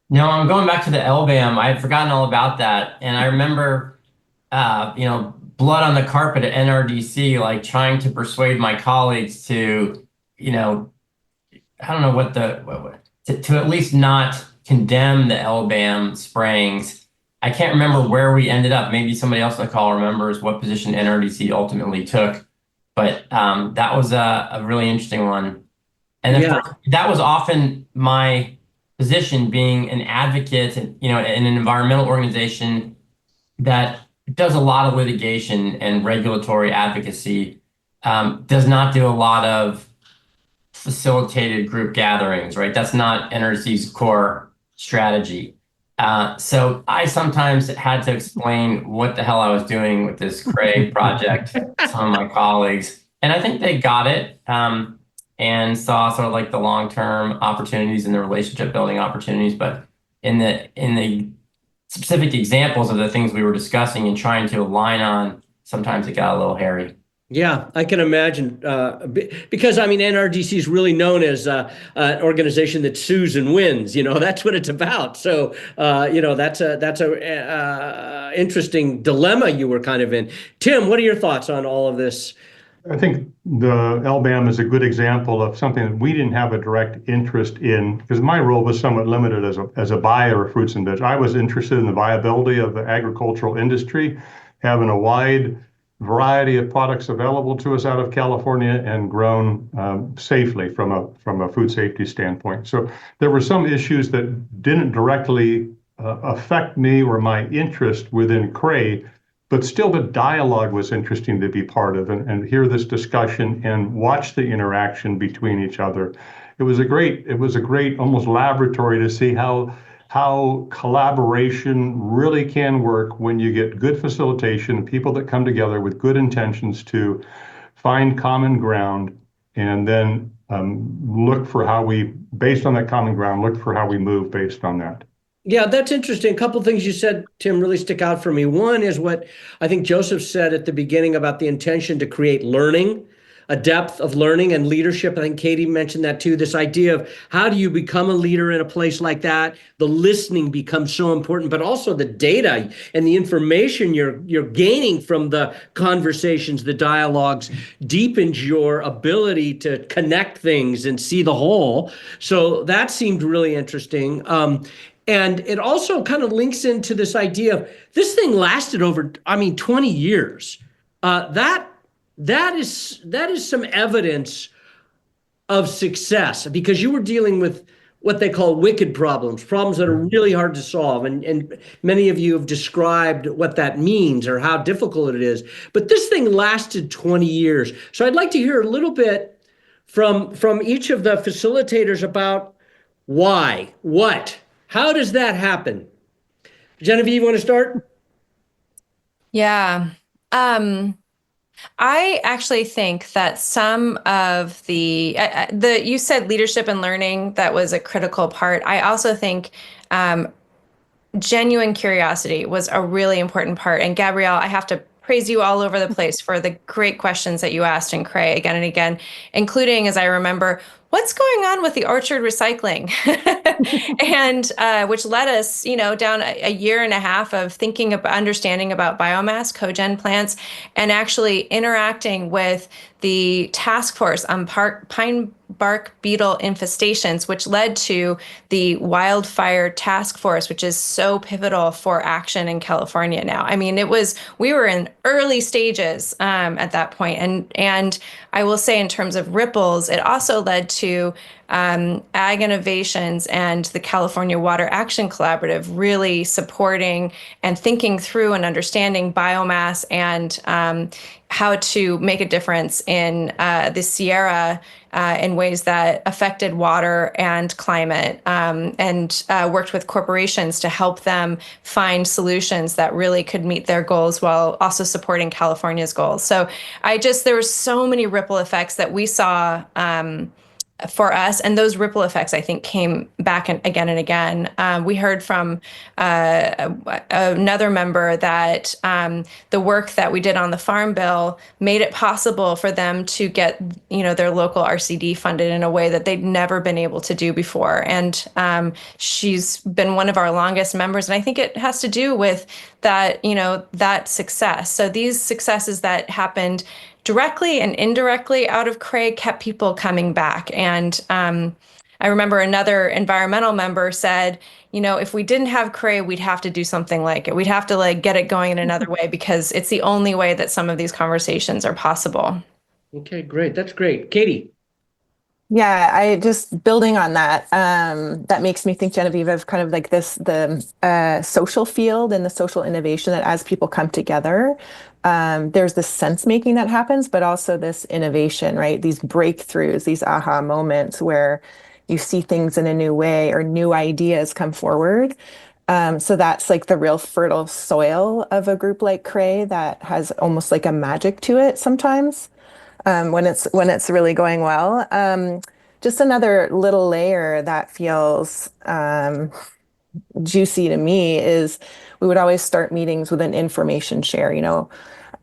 No, I'm going back to the LBAM. I had forgotten all about that. And I remember, blood on the carpet at NRDC, like trying to persuade my colleagues to, I don't know to at least not condemn the LBAM sprayings. I can't remember where we ended up. Maybe somebody else on the call remembers what position NRDC ultimately took. But that was a really interesting one. And that was often my position, being an advocate, in an environmental organization that does a lot of litigation and regulatory advocacy, does not do a lot of facilitated group gatherings, right? That's not NRC's core strategy. So I sometimes had to explain what the hell I was doing with this CRAE project to some of my colleagues, and I think they got it. And saw sort of like the long-term opportunities and the relationship building opportunities. But in the specific examples of the things we were discussing and trying to align on, sometimes it got a little hairy. Yeah, I can imagine, because NRDC is really known as an organization that sues and wins. That's what it's about. So that's a interesting dilemma you were kind of in. Tim, what are your thoughts on all of this? I think the LBAM is a good example of something that we didn't have a direct interest in, because my role was somewhat limited as a buyer of fruits and veg. I was interested in the viability of the agricultural industry, having a wide variety of products available to us out of California and grown safely from a food safety standpoint. So there were some issues that didn't directly affect me or my interest within CRAE, but still the dialogue was interesting to be part of and hear this discussion and watch the interaction between each other. It was a great almost laboratory to see how collaboration really can work when you get good facilitation, people that come together with good intentions to find common ground, and then based on that common ground, look for how we move based on that. Yeah, that's interesting. A couple of things you said, Tim, really stick out for me. One is what I think Joseph said at the beginning about the intention to create learning, a depth of learning and leadership. I think Katie mentioned that too, this idea of how do you become a leader in a place like that? The listening becomes so important, but also the data and the information you're gaining from the conversations, the dialogues deepens your ability to connect things and see the whole. So that seemed really interesting. And it also kind of links into this idea of this thing lasted over, 20 years. That is some evidence of success because you were dealing with what they call wicked problems, problems that are really hard to solve. And many of you have described what that means or how difficult it is. But this thing lasted 20 years. So I'd like to hear a little bit from each of the facilitators about why, what, how does that happen? Genevieve, you want to start? Yeah. I actually think that some of the you said leadership and learning, that was a critical part. I also think genuine curiosity was a really important part. And Gabrielle, I have to praise you all over the place for the great questions that you asked in Cray again and again, including, as I remember, what's going on with the orchard recycling? And which led us, down a year and a half of thinking about understanding about biomass, cogen plants, and actually interacting with the task force on pine bark beetle infestations, which led to the wildfire task force, which is so pivotal for action in California now. I mean, we were in early stages at that point, and I will say, in terms of ripples, it also led to Ag Innovations and the California Water Action Collaborative really supporting and thinking through and understanding biomass and how to make a difference in the Sierra in ways that affected water and climate, and worked with corporations to help them find solutions that really could meet their goals while also supporting California's goals. So there were so many ripple effects that we saw for us, and those ripple effects, I think, came back again and again. We heard from another member that the work that we did on the Farm Bill made it possible for them to get, their local RCD funded in a way that they'd never been able to do before. And she's been one of our longest members, and I think it has to do with that, that success. So these successes that happened directly and indirectly out of Cray kept people coming back. And I remember another environmental member said, if we didn't have Cray, we'd have to do something like it. We'd have to get it going in another way, because it's the only way that some of these conversations are possible. Okay, great. That's great. Katie. Yeah, I just building on that, that makes me think, Genevieve, of kind of like the social field and the social innovation that as people come together, there's this sense making that happens, but also this innovation, right? These breakthroughs, these aha moments where you see things in a new way or new ideas come forward. So that's like the real fertile soil of a group like Cray that has almost like a magic to it sometimes. When it's really going well. Just another little layer that feels juicy to me is we would always start meetings with an information share,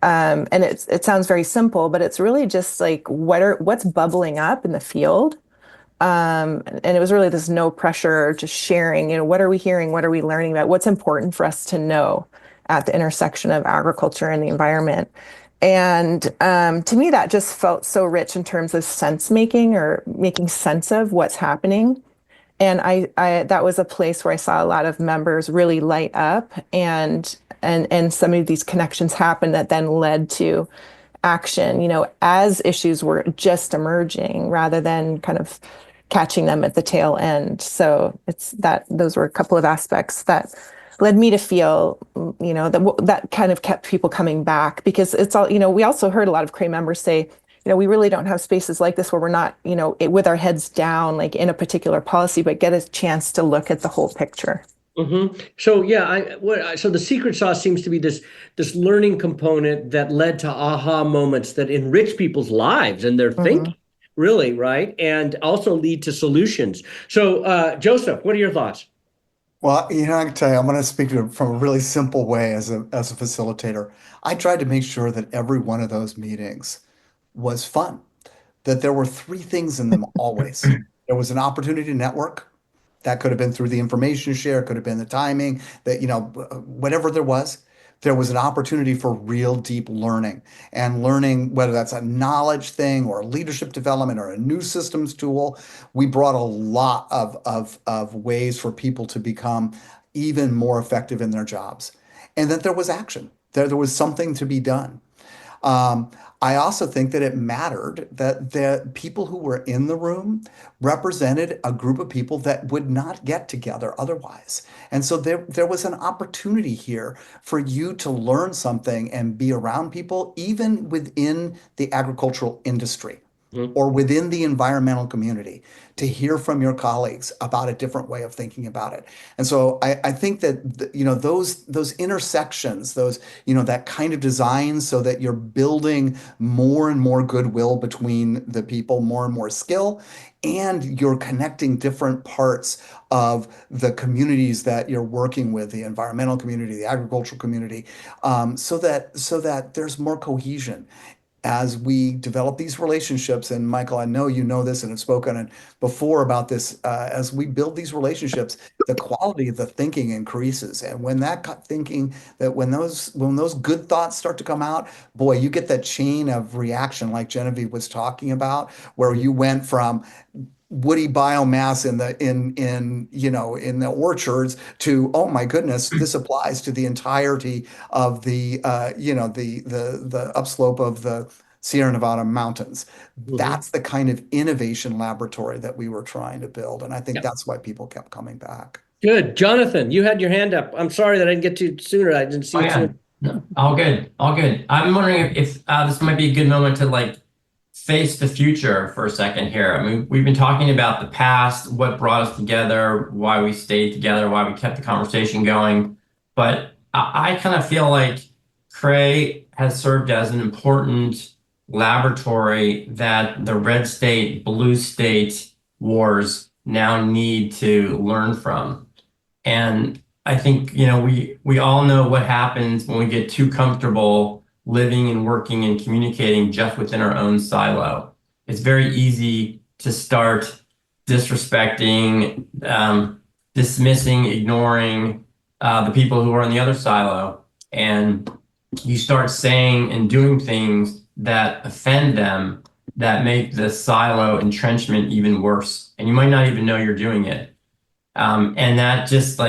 and it sounds very simple, but it's really just like what's bubbling up in the field. And it was really this no pressure, just sharing, what are we hearing? What are we learning about? What's important for us to know at the intersection of agriculture and the environment? And to me, that just felt so rich in terms of sense making or making sense of what's happening. And I that was a place where I saw a lot of members really light up, and some of these connections happened that then led to action, as issues were just emerging rather than kind of catching them at the tail end. So those were a couple of aspects that led me to feel, that kind of kept people coming back, because it's all, we also heard a lot of Cray members say, we really don't have spaces like this where we're not, with our heads down, like in a particular policy, but get a chance to look at the whole picture. Mm-hmm. So yeah, so the secret sauce seems to be this learning component that led to aha moments that enrich people's lives and their thinking, really, right? And also lead to solutions. So Joseph, what are your thoughts? Well, I can tell you, I'm going to speak to it from a really simple way as a facilitator. I tried to make sure that every one of those meetings was fun, that there were three things in them always. There was an opportunity to network. That could have been through the information share, could have been the timing, that, whatever there was. there was an opportunity for real deep learning, and learning, whether that's a knowledge thing or leadership development or a new systems tool. We brought a lot of ways for people to become even more effective in their jobs, and that there was action. There was something to be done. Um, I also think that it mattered that the people who were in the room represented a group of people that would not get together otherwise. And so there was an opportunity here for you to learn something and be around people, even within the agricultural industry or within the environmental community, to hear from your colleagues about a different way of thinking about it. And so I think that those intersections, those that kind of design, so that you're building more and more goodwill between the people, more and more skill, and you're connecting different parts of the communities that you're working with, the environmental community, the agricultural community, so that there's more cohesion as we develop these relationships. And Michael, I know you know this and have spoken before about this. As we build these relationships, the quality of the thinking increases. And when those good thoughts start to come out, boy, you get that chain of reaction like Genevieve was talking about, where you went from woody biomass in the orchards to, oh my goodness, this applies to the entirety of the upslope of the Sierra Nevada mountains. That's the kind of innovation laboratory that we were trying to build, and I think that's why people kept coming back. Good. Jonathan, you had your hand up. I'm sorry that I didn't get to you sooner. I didn't see you sooner. No, all good, all good. I'm wondering if this might be a good moment to face the future for a second here. I mean, we've been talking about the past, what brought us together, why we stayed together, why we kept the conversation going. But I kind of feel like CRAE has served as an important laboratory that the red state, blue state wars now need to learn from. And I think, we all know what happens when we get too comfortable living and working and communicating just within our own silo. It's very easy to start disrespecting, dismissing, ignoring the people who are in the other silo. And you start saying and doing things that offend them, that make the silo entrenchment even worse. And you might not even know you're doing it. And that just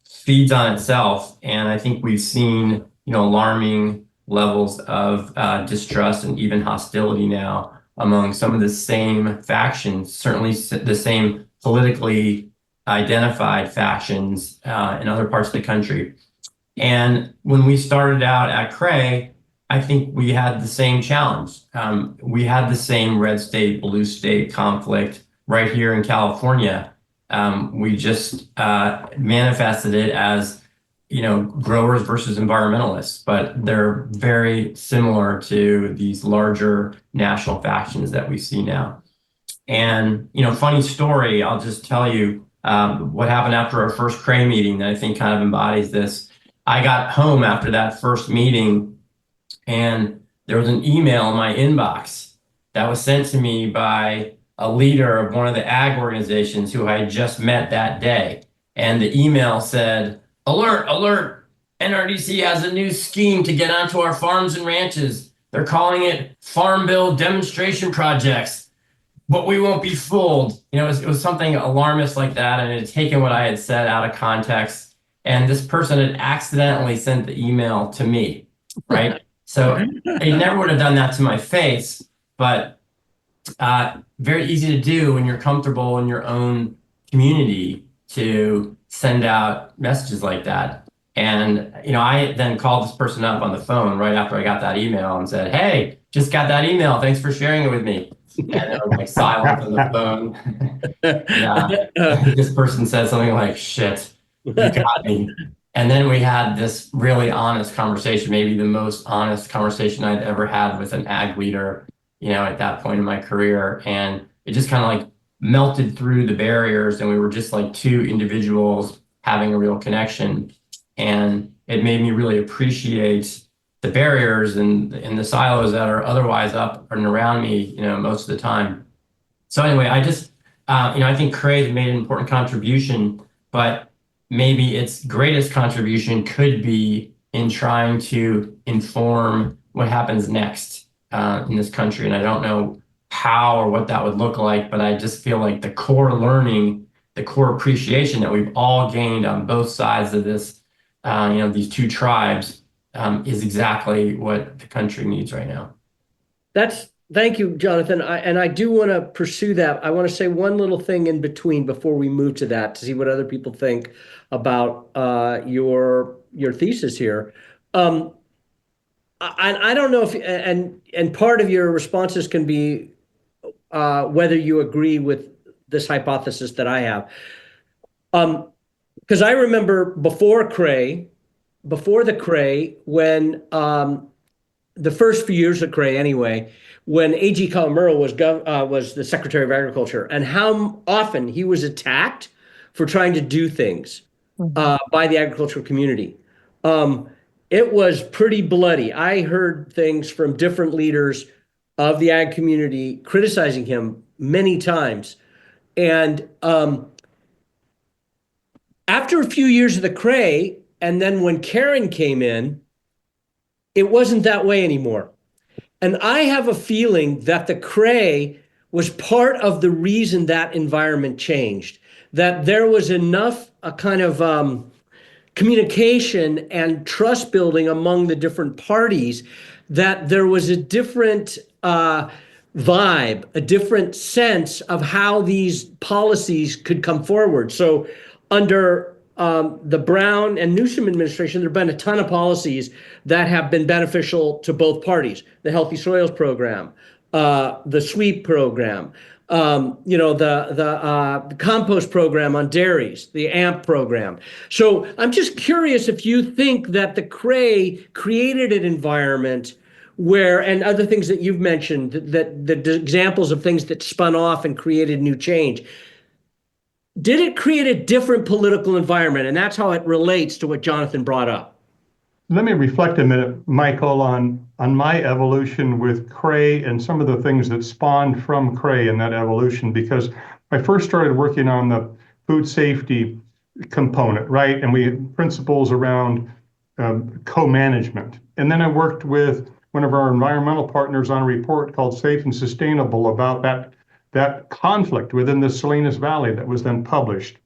feeds on itself. And I think we've seen, alarming levels of distrust and even hostility now among some of the same factions, certainly the same politically identified factions in other parts of the country. And when we started out at CRAE, I think we had the same challenge. We had the same red state, blue state conflict right here in California. We just manifested it as growers versus environmentalists, but they're very similar to these larger national factions that we see now. And, funny story, I'll just tell you what happened after our first CRAE meeting that I think kind of embodies this. I got home after that first meeting, and there was an email in my inbox that was sent to me by a leader of one of the ag organizations who I had just met that day. And the email said, "Alert, alert, NRDC has a new scheme to get onto our farms and ranches. They're calling it Farm Bill Demonstration Projects, but we won't be fooled." It was something alarmist like that, and it had taken what I had said out of context. And this person had accidentally sent the email to me, right? So they never would have done that to my face, but very easy to do when you're comfortable in your own community to send out messages like that. And, I then called this person up on the phone right after I got that email and said, "Hey, just got that email. Thanks for sharing it with me." And there was silence on the phone. This person said something like, "Shit, you got me." And then we had this really honest conversation, maybe the most honest conversation I'd ever had with an ag leader, at that point in my career. And it just kind of melted through the barriers, and we were just like two individuals having a real connection. And it made me really appreciate the barriers and the silos that are otherwise up and around me, most of the time. So anyway, I just, I think CRAE made an important contribution, but maybe its greatest contribution could be in trying to inform what happens next in this country. And I don't know how or what that would look like, but I just feel like the core learning, the core appreciation that we've all gained on both sides of this, these two tribes, is exactly what the country needs right now. Thank you, Jonathan. I do want to pursue that. I want to say one little thing in between before we move to that to see what other people think about your thesis here. I don't know if and part of your responses can be whether you agree with this hypothesis that I have. Because I remember before the Cray, when the first few years of Cray anyway, when A.G. Calamuro was the Secretary of Agriculture, and how often he was attacked for trying to do things by the agricultural community. It was pretty bloody. I heard things from different leaders of the ag community criticizing him many times. And after a few years of the Cray, and then when Karen came in, it wasn't that way anymore. And I have a feeling that the Cray was part of the reason that environment changed, that there was enough a kind of communication and trust building among the different parties that there was a different vibe, a different sense of how these policies could come forward. So under the Brown and Newsom administration, there have been a ton of policies that have been beneficial to both parties. The Healthy Soils Program, the SWEEP program, the compost program on dairies, the AMP program. So I'm just curious if you think that the Cray created an environment where, and other things that you've mentioned, that the examples of things that spun off and created new change. Did it create a different political environment? And that's how it relates to what Jonathan brought up. Let me reflect a minute, Michael, on my evolution with Cray and some of the things that spawned from Cray in that evolution, because I first started working on the food safety component, right? And we had principles around co-management. And then I worked with one of our environmental partners on a report called Safe and Sustainable about that conflict within the Salinas Valley that was then published.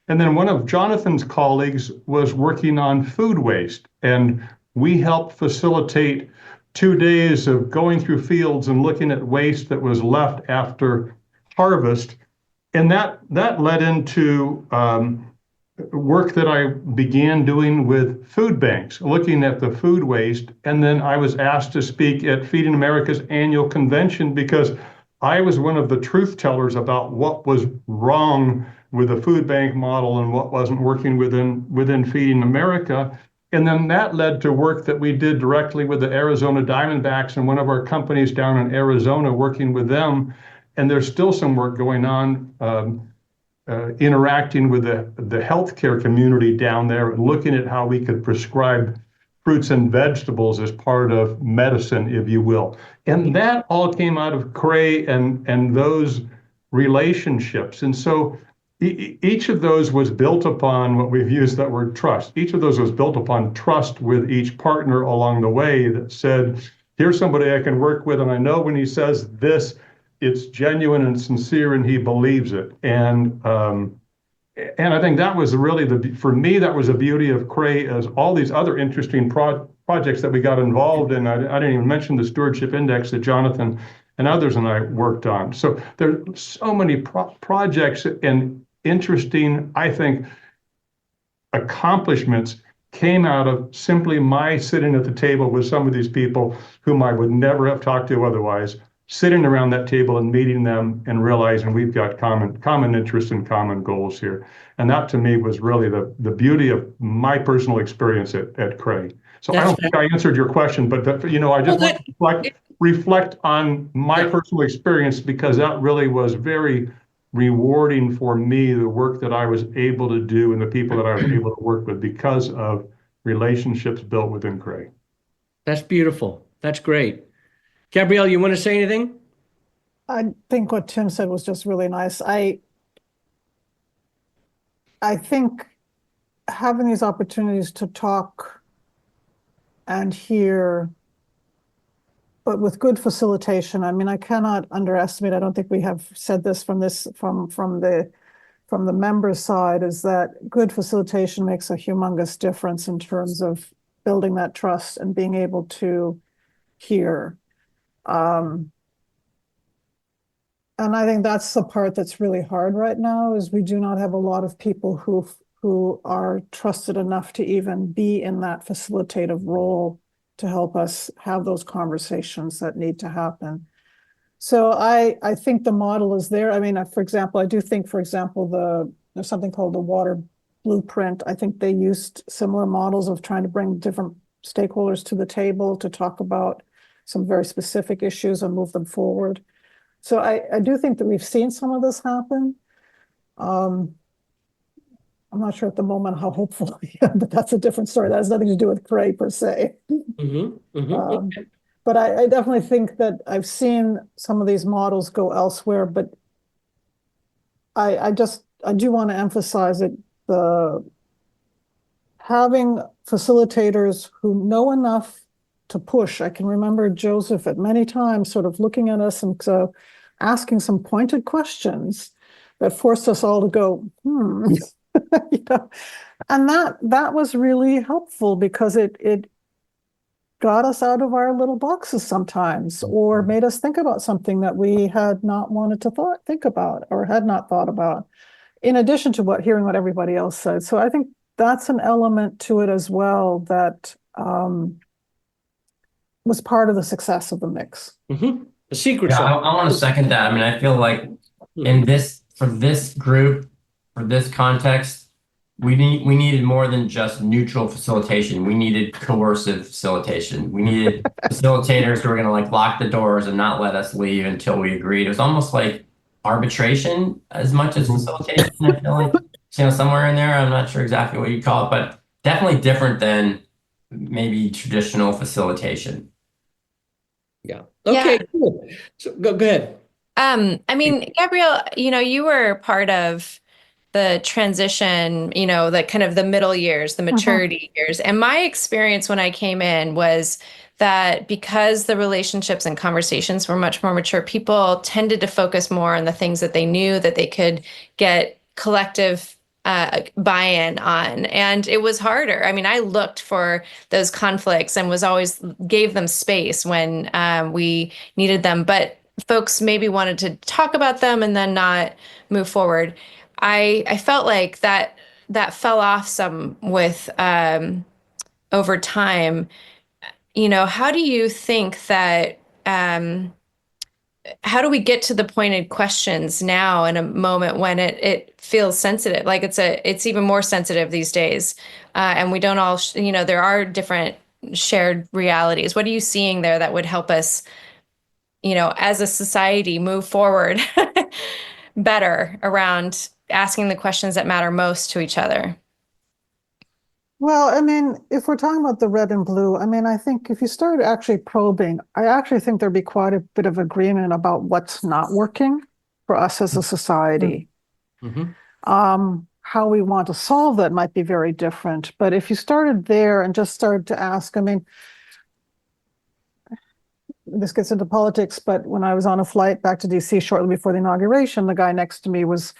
And then one of Jonathan's colleagues was working on food waste, and we helped facilitate 2 days of going through fields and looking at waste that was left after harvest. And that led into work that I began doing with food banks, looking at the food waste. And then I was asked to speak at Feeding America's annual convention because I was one of the truth tellers about what was wrong with the food bank model and what wasn't working within Feeding America. And then that led to work that we did directly with the Arizona Diamondbacks and one of our companies down in Arizona, working with them. And there's still some work going on interacting with the healthcare community down there and looking at how we could prescribe fruits and vegetables as part of medicine, if you will. And that all came out of Cray and those relationships. And so each of those was built upon what we've used that word trust. Each of those was built upon trust with each partner along the way that said, here's somebody I can work with, and I know when he says this, it's genuine and sincere and he believes it. And I think that was really for me, that was the beauty of Cray, as all these other interesting projects that we got involved in. I didn't even mention the Stewardship Index that Jonathan and others and I worked on. So there's so many projects and interesting, I think, accomplishments came out of simply my sitting at the table with some of these people whom I would never have talked to otherwise, sitting around that table and meeting them and realizing we've got common interests and common goals here. And that to me was really the beauty of my personal experience at Cray. So I don't think I answered your question, but I just want to reflect on my personal experience, because that really was very rewarding for me, the work that I was able to do and the people that I was able to work with because of relationships built within Cray. That's beautiful. That's great. Gabrielle, you want to say anything? I think what Tim said was just really nice. I think having these opportunities to talk and hear, but with good facilitation. I mean, I cannot underestimate, I don't think we have said this from the members' side, is that good facilitation makes a humongous difference in terms of building that trust and being able to hear. And I think that's the part that's really hard right now, is we do not have a lot of people who are trusted enough to even be in that facilitative role to help us have those conversations that need to happen. So I think the model is there. I mean, for example, I do think, for example, there's something called the water blueprint. I think they used similar models of trying to bring different stakeholders to the table to talk about some very specific issues and move them forward. So I do think that we've seen some of this happen. I'm not sure at the moment how hopeful I am, but that's a different story. That has nothing to do with Cray per se. But I definitely think that I've seen some of these models go elsewhere, but I do want to emphasize it, having facilitators who know enough to push. I can remember Joseph at many times sort of looking at us and so asking some pointed questions that forced us all to go, you know, and that was really helpful because it got us out of our little boxes sometimes, or made us think about something that we had not wanted to think about or had not thought about, in addition to hearing what everybody else said. So I think that's an element to it as well that was part of the success of the mix. The secret Yeah, sauce. I want to second that. I mean, I feel like for this group, for this context, we needed more than just neutral facilitation. We needed coercive facilitation. We needed facilitators who were going to like lock the doors and not let us leave until we agreed. It was almost like arbitration as much as facilitation. I feel like, somewhere in there. I'm not sure exactly what you call it, but definitely different than maybe traditional facilitation. Yeah. Okay. Yeah. Cool. So go ahead. I mean, Gabrielle, you were part of the transition, the kind of the middle years, the maturity years. And my experience when I came in was that because the relationships and conversations were much more mature, people tended to focus more on the things that they knew that they could get collective buy-in on. And it was harder. I mean, I looked for those conflicts and was always gave them space when we needed them. But folks maybe wanted to talk about them and then not move forward. I felt like that fell off some with over time. How do you think that how do we get to the pointed questions now in a moment when it feels sensitive? Like it's even more sensitive these days, and we don't all there are different shared realities. What are you seeing there that would help us, as a society, move forward better around asking the questions that matter most to each other? Well, I mean, if we're talking about the red and blue, I mean, I think if you start actually probing, I actually think there'd be quite a bit of agreement about what's not working for us as a society. How we want to solve that might be very different. But if you started there and just started to ask, I mean, this gets into politics, but when I was on a flight back to DC shortly before the inauguration, the guy next to me was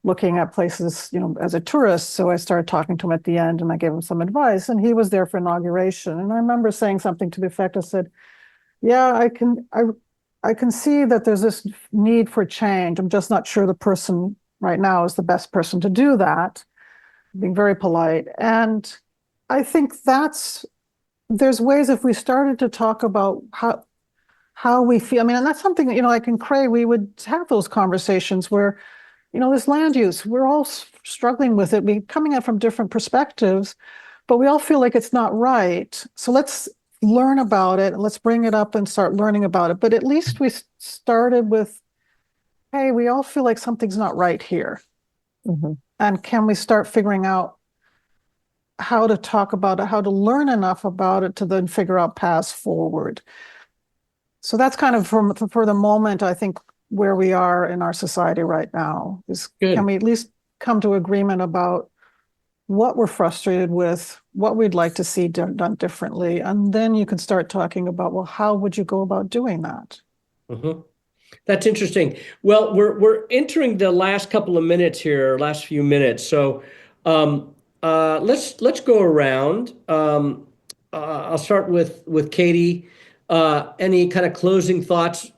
looking at places, as a tourist. So I started talking to him at the end and I gave him some advice, and he was there for inauguration. And I remember saying something to the effect, I said, yeah, I can see that there's this need for change. I'm just not sure the person right now is the best person to do that, being very polite. And I think there's ways, if we started to talk about how we feel, I mean, and that's something, like in Cray, we would have those conversations where, this land use, we're all struggling with it. We're coming at it from different perspectives, but we all feel like it's not right. So let's learn about it and let's bring it up and start learning about it. But at least we started with, hey, we all feel like something's not right here. And can we start figuring out how to talk about it, how to learn enough about it to then figure out paths forward? So that's kind of for the moment, I think, where we are in our society right now is, can we at least come to agreement about what we're frustrated with, what we'd like to see done differently. And then you can start talking about, well, how would you go about doing that? Mhm. That's interesting. Well, we're entering the last couple of minutes here, last few minutes. So let's go around. I'll start with Katie. Any kind of closing thoughts?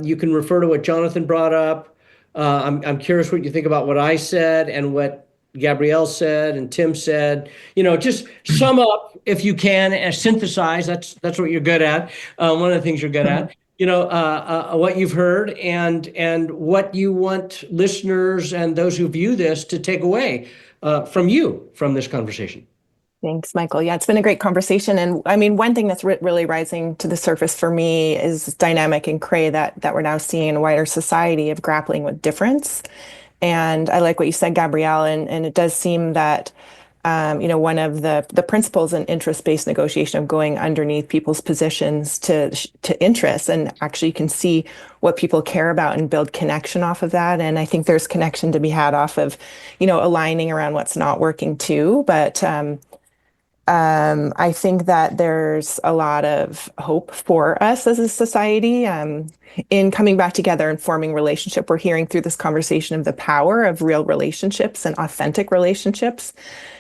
You can refer to what Jonathan brought up. I'm curious what you think about what I said and what Gabrielle said and Tim said. Just sum up if you can and synthesize. That's what you're good at. One of the things you're good at. What you've heard and what you want listeners and those who view this to take away from this conversation. Thanks, Michael. Yeah, it's been a great conversation. And I mean, one thing that's really rising to the surface for me is this dynamic in Cray that we're now seeing in a wider society of grappling with difference. And I like what you said, Gabrielle, and it does seem that one of the principles in interest-based negotiation of going underneath people's positions to interests, and actually you can see what people care about and build connection off of that. And I think there's connection to be had off of, aligning around what's not working too. But I think that there's a lot of hope for us as a society in coming back together and forming relationship. We're hearing through this conversation of the power of real relationships and authentic relationships.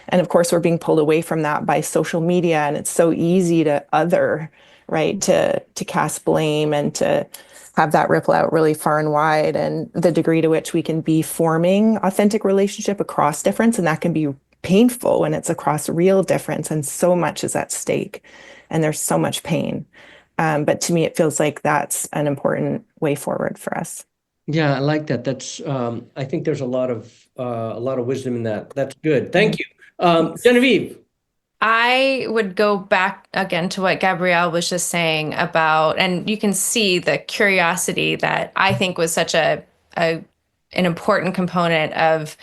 And of course, we're being pulled away from that by social media, and it's so easy to other, right? To cast blame and to have that ripple out really far and wide. And the degree to which we can be forming authentic relationship across difference, and that can be painful when it's across real difference, and so much is at stake, and there's so much pain. But to me, it feels like that's an important way forward for us. Yeah, I like that. I think there's a lot of wisdom in that. That's good. Thank you. Genevieve. I would go back again to what Gabrielle was just saying about, and you can see the curiosity that I think was such an important component of,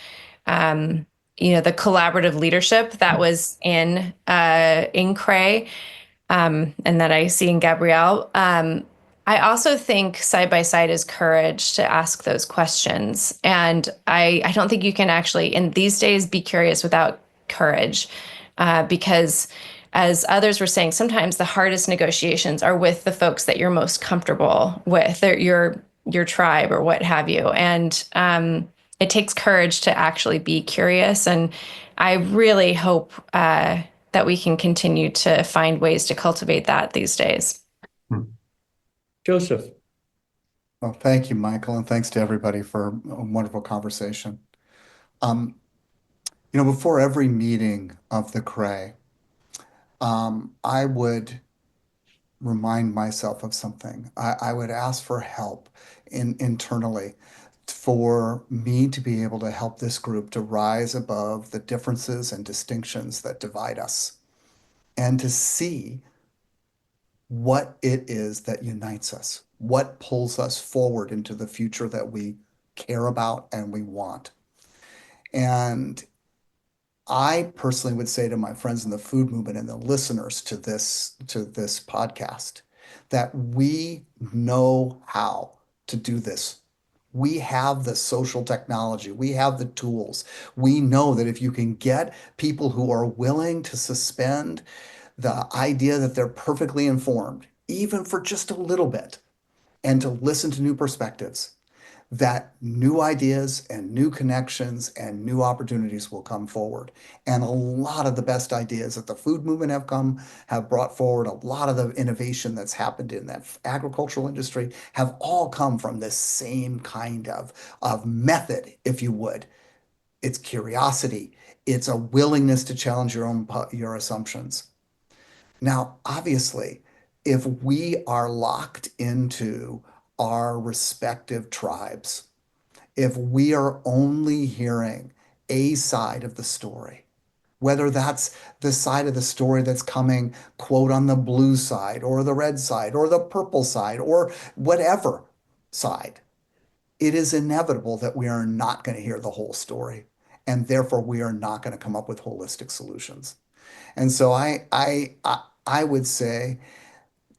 the collaborative leadership that was in Cray, and that I see in Gabrielle. I also think side by side is courage to ask those questions, and I don't think you can actually in these days be curious without courage. Because as others were saying, sometimes the hardest negotiations are with the folks that you're most comfortable with, your tribe or what have you. And it takes courage to actually be curious. And I really hope that we can continue to find ways to cultivate that these days. Joseph. Well, thank you, Michael, and thanks to everybody for a wonderful conversation. Before every meeting of the Cray, I would remind myself of something. I would ask for help internally for me to be able to help this group to rise above the differences and distinctions that divide us, and to see what it is that unites us, what pulls us forward into the future that we care about and we want. And I personally would say to my friends in the food movement and the listeners to this podcast that we know how to do this. We have the social technology. We have the tools. We know that if you can get people who are willing to suspend the idea that they're perfectly informed, even for just a little bit, and to listen to new perspectives, that new ideas and new connections and new opportunities will come forward. And a lot of the best ideas that the food movement have brought forward, a lot of the innovation that's happened in that agricultural industry have all come from this same kind of method, if you would. It's curiosity. It's a willingness to challenge your assumptions. Now, obviously, if we are locked into our respective tribes, if we are only hearing a side of the story, whether that's the side of the story that's coming, quote, on the blue side or the red side or the purple side or whatever side, it is inevitable that we are not going to hear the whole story. And therefore, we are not going to come up with holistic solutions. And so I would say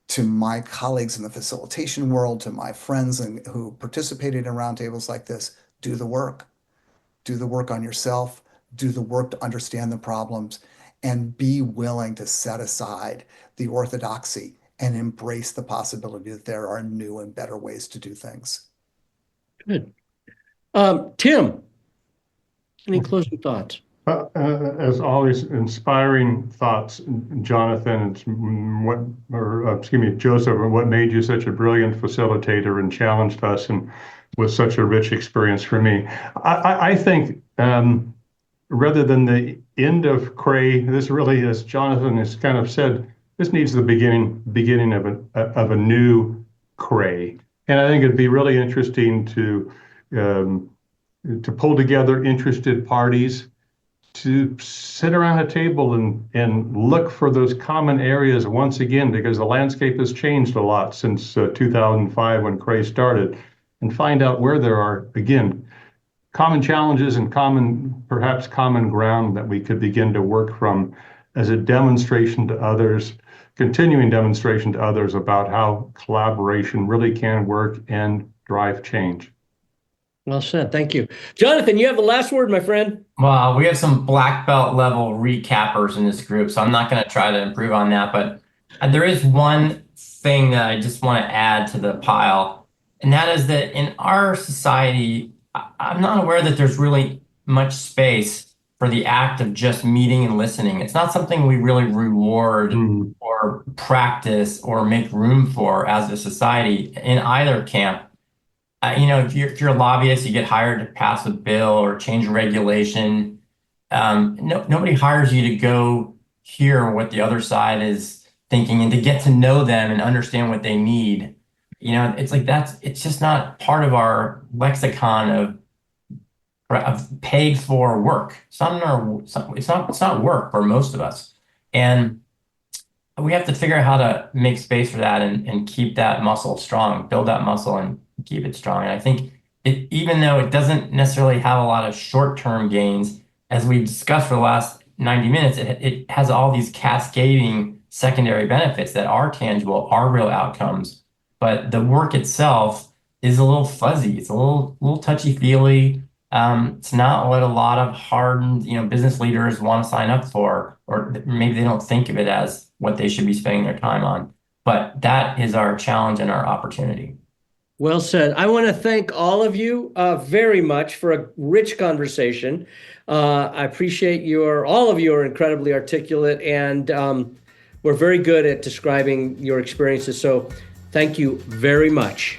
to my colleagues in the facilitation world, to my friends who participated in roundtables like this, do the work. Do the work on yourself, do the work to understand the problems, and be willing to set aside the orthodoxy and embrace the possibility that there are new and better ways to do things. Good. Tim, any closing thoughts? As always, inspiring thoughts, Jonathan. Joseph, what made you such a brilliant facilitator and challenged us, and was such a rich experience for me. I think rather than the end of Cray, this really, as Jonathan has kind of said, this needs the beginning of a new Cray. And I think it'd be really interesting to pull together interested parties to sit around a table and look for those common areas once again, because the landscape has changed a lot since 2005 when Cray started, and find out where there are, again, common challenges and perhaps common ground that we could begin to work from as a demonstration to others, continuing demonstration to others about how collaboration really can work and drive change. Well said. Thank you. Jonathan, you have the last word, my friend. Well, we have some black belt level recappers in this group, so I'm not going to try to improve on that. But there is one thing that I just want to add to the pile, and that is that in our society, I'm not aware that there's really much space for the act of just meeting and listening. It's not something we really reward or practice or make room for as a society in either camp. If you're a lobbyist, you get hired to pass a bill or change a regulation. Nobody hires you to go hear what the other side is thinking and to get to know them and understand what they need. It's like it's just not part of our lexicon of paid for work. It's not work for most of us. And we have to figure out how to make space for that and keep that muscle strong, build that muscle and keep it strong. And I think even though it doesn't necessarily have a lot of short-term gains, as we've discussed for the last 90 minutes, it has all these cascading secondary benefits that are tangible, are real outcomes. But the work itself is a little fuzzy. It's a little touchy-feely. It's not what a lot of hardened, business leaders want to sign up for, or maybe they don't think of it as what they should be spending their time on. But that is our challenge and our opportunity. Well said. I want to thank all of you very much for a rich conversation. I appreciate all of you are incredibly articulate, and we're very good at describing your experiences. So thank you very much.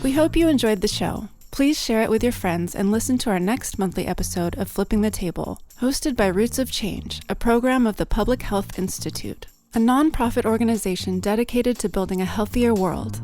We hope you enjoyed the show. Please share it with your friends and listen to our next monthly episode of Flipping the Table, hosted by Roots of Change, a program of the Public Health Institute, a nonprofit organization dedicated to building a healthier world.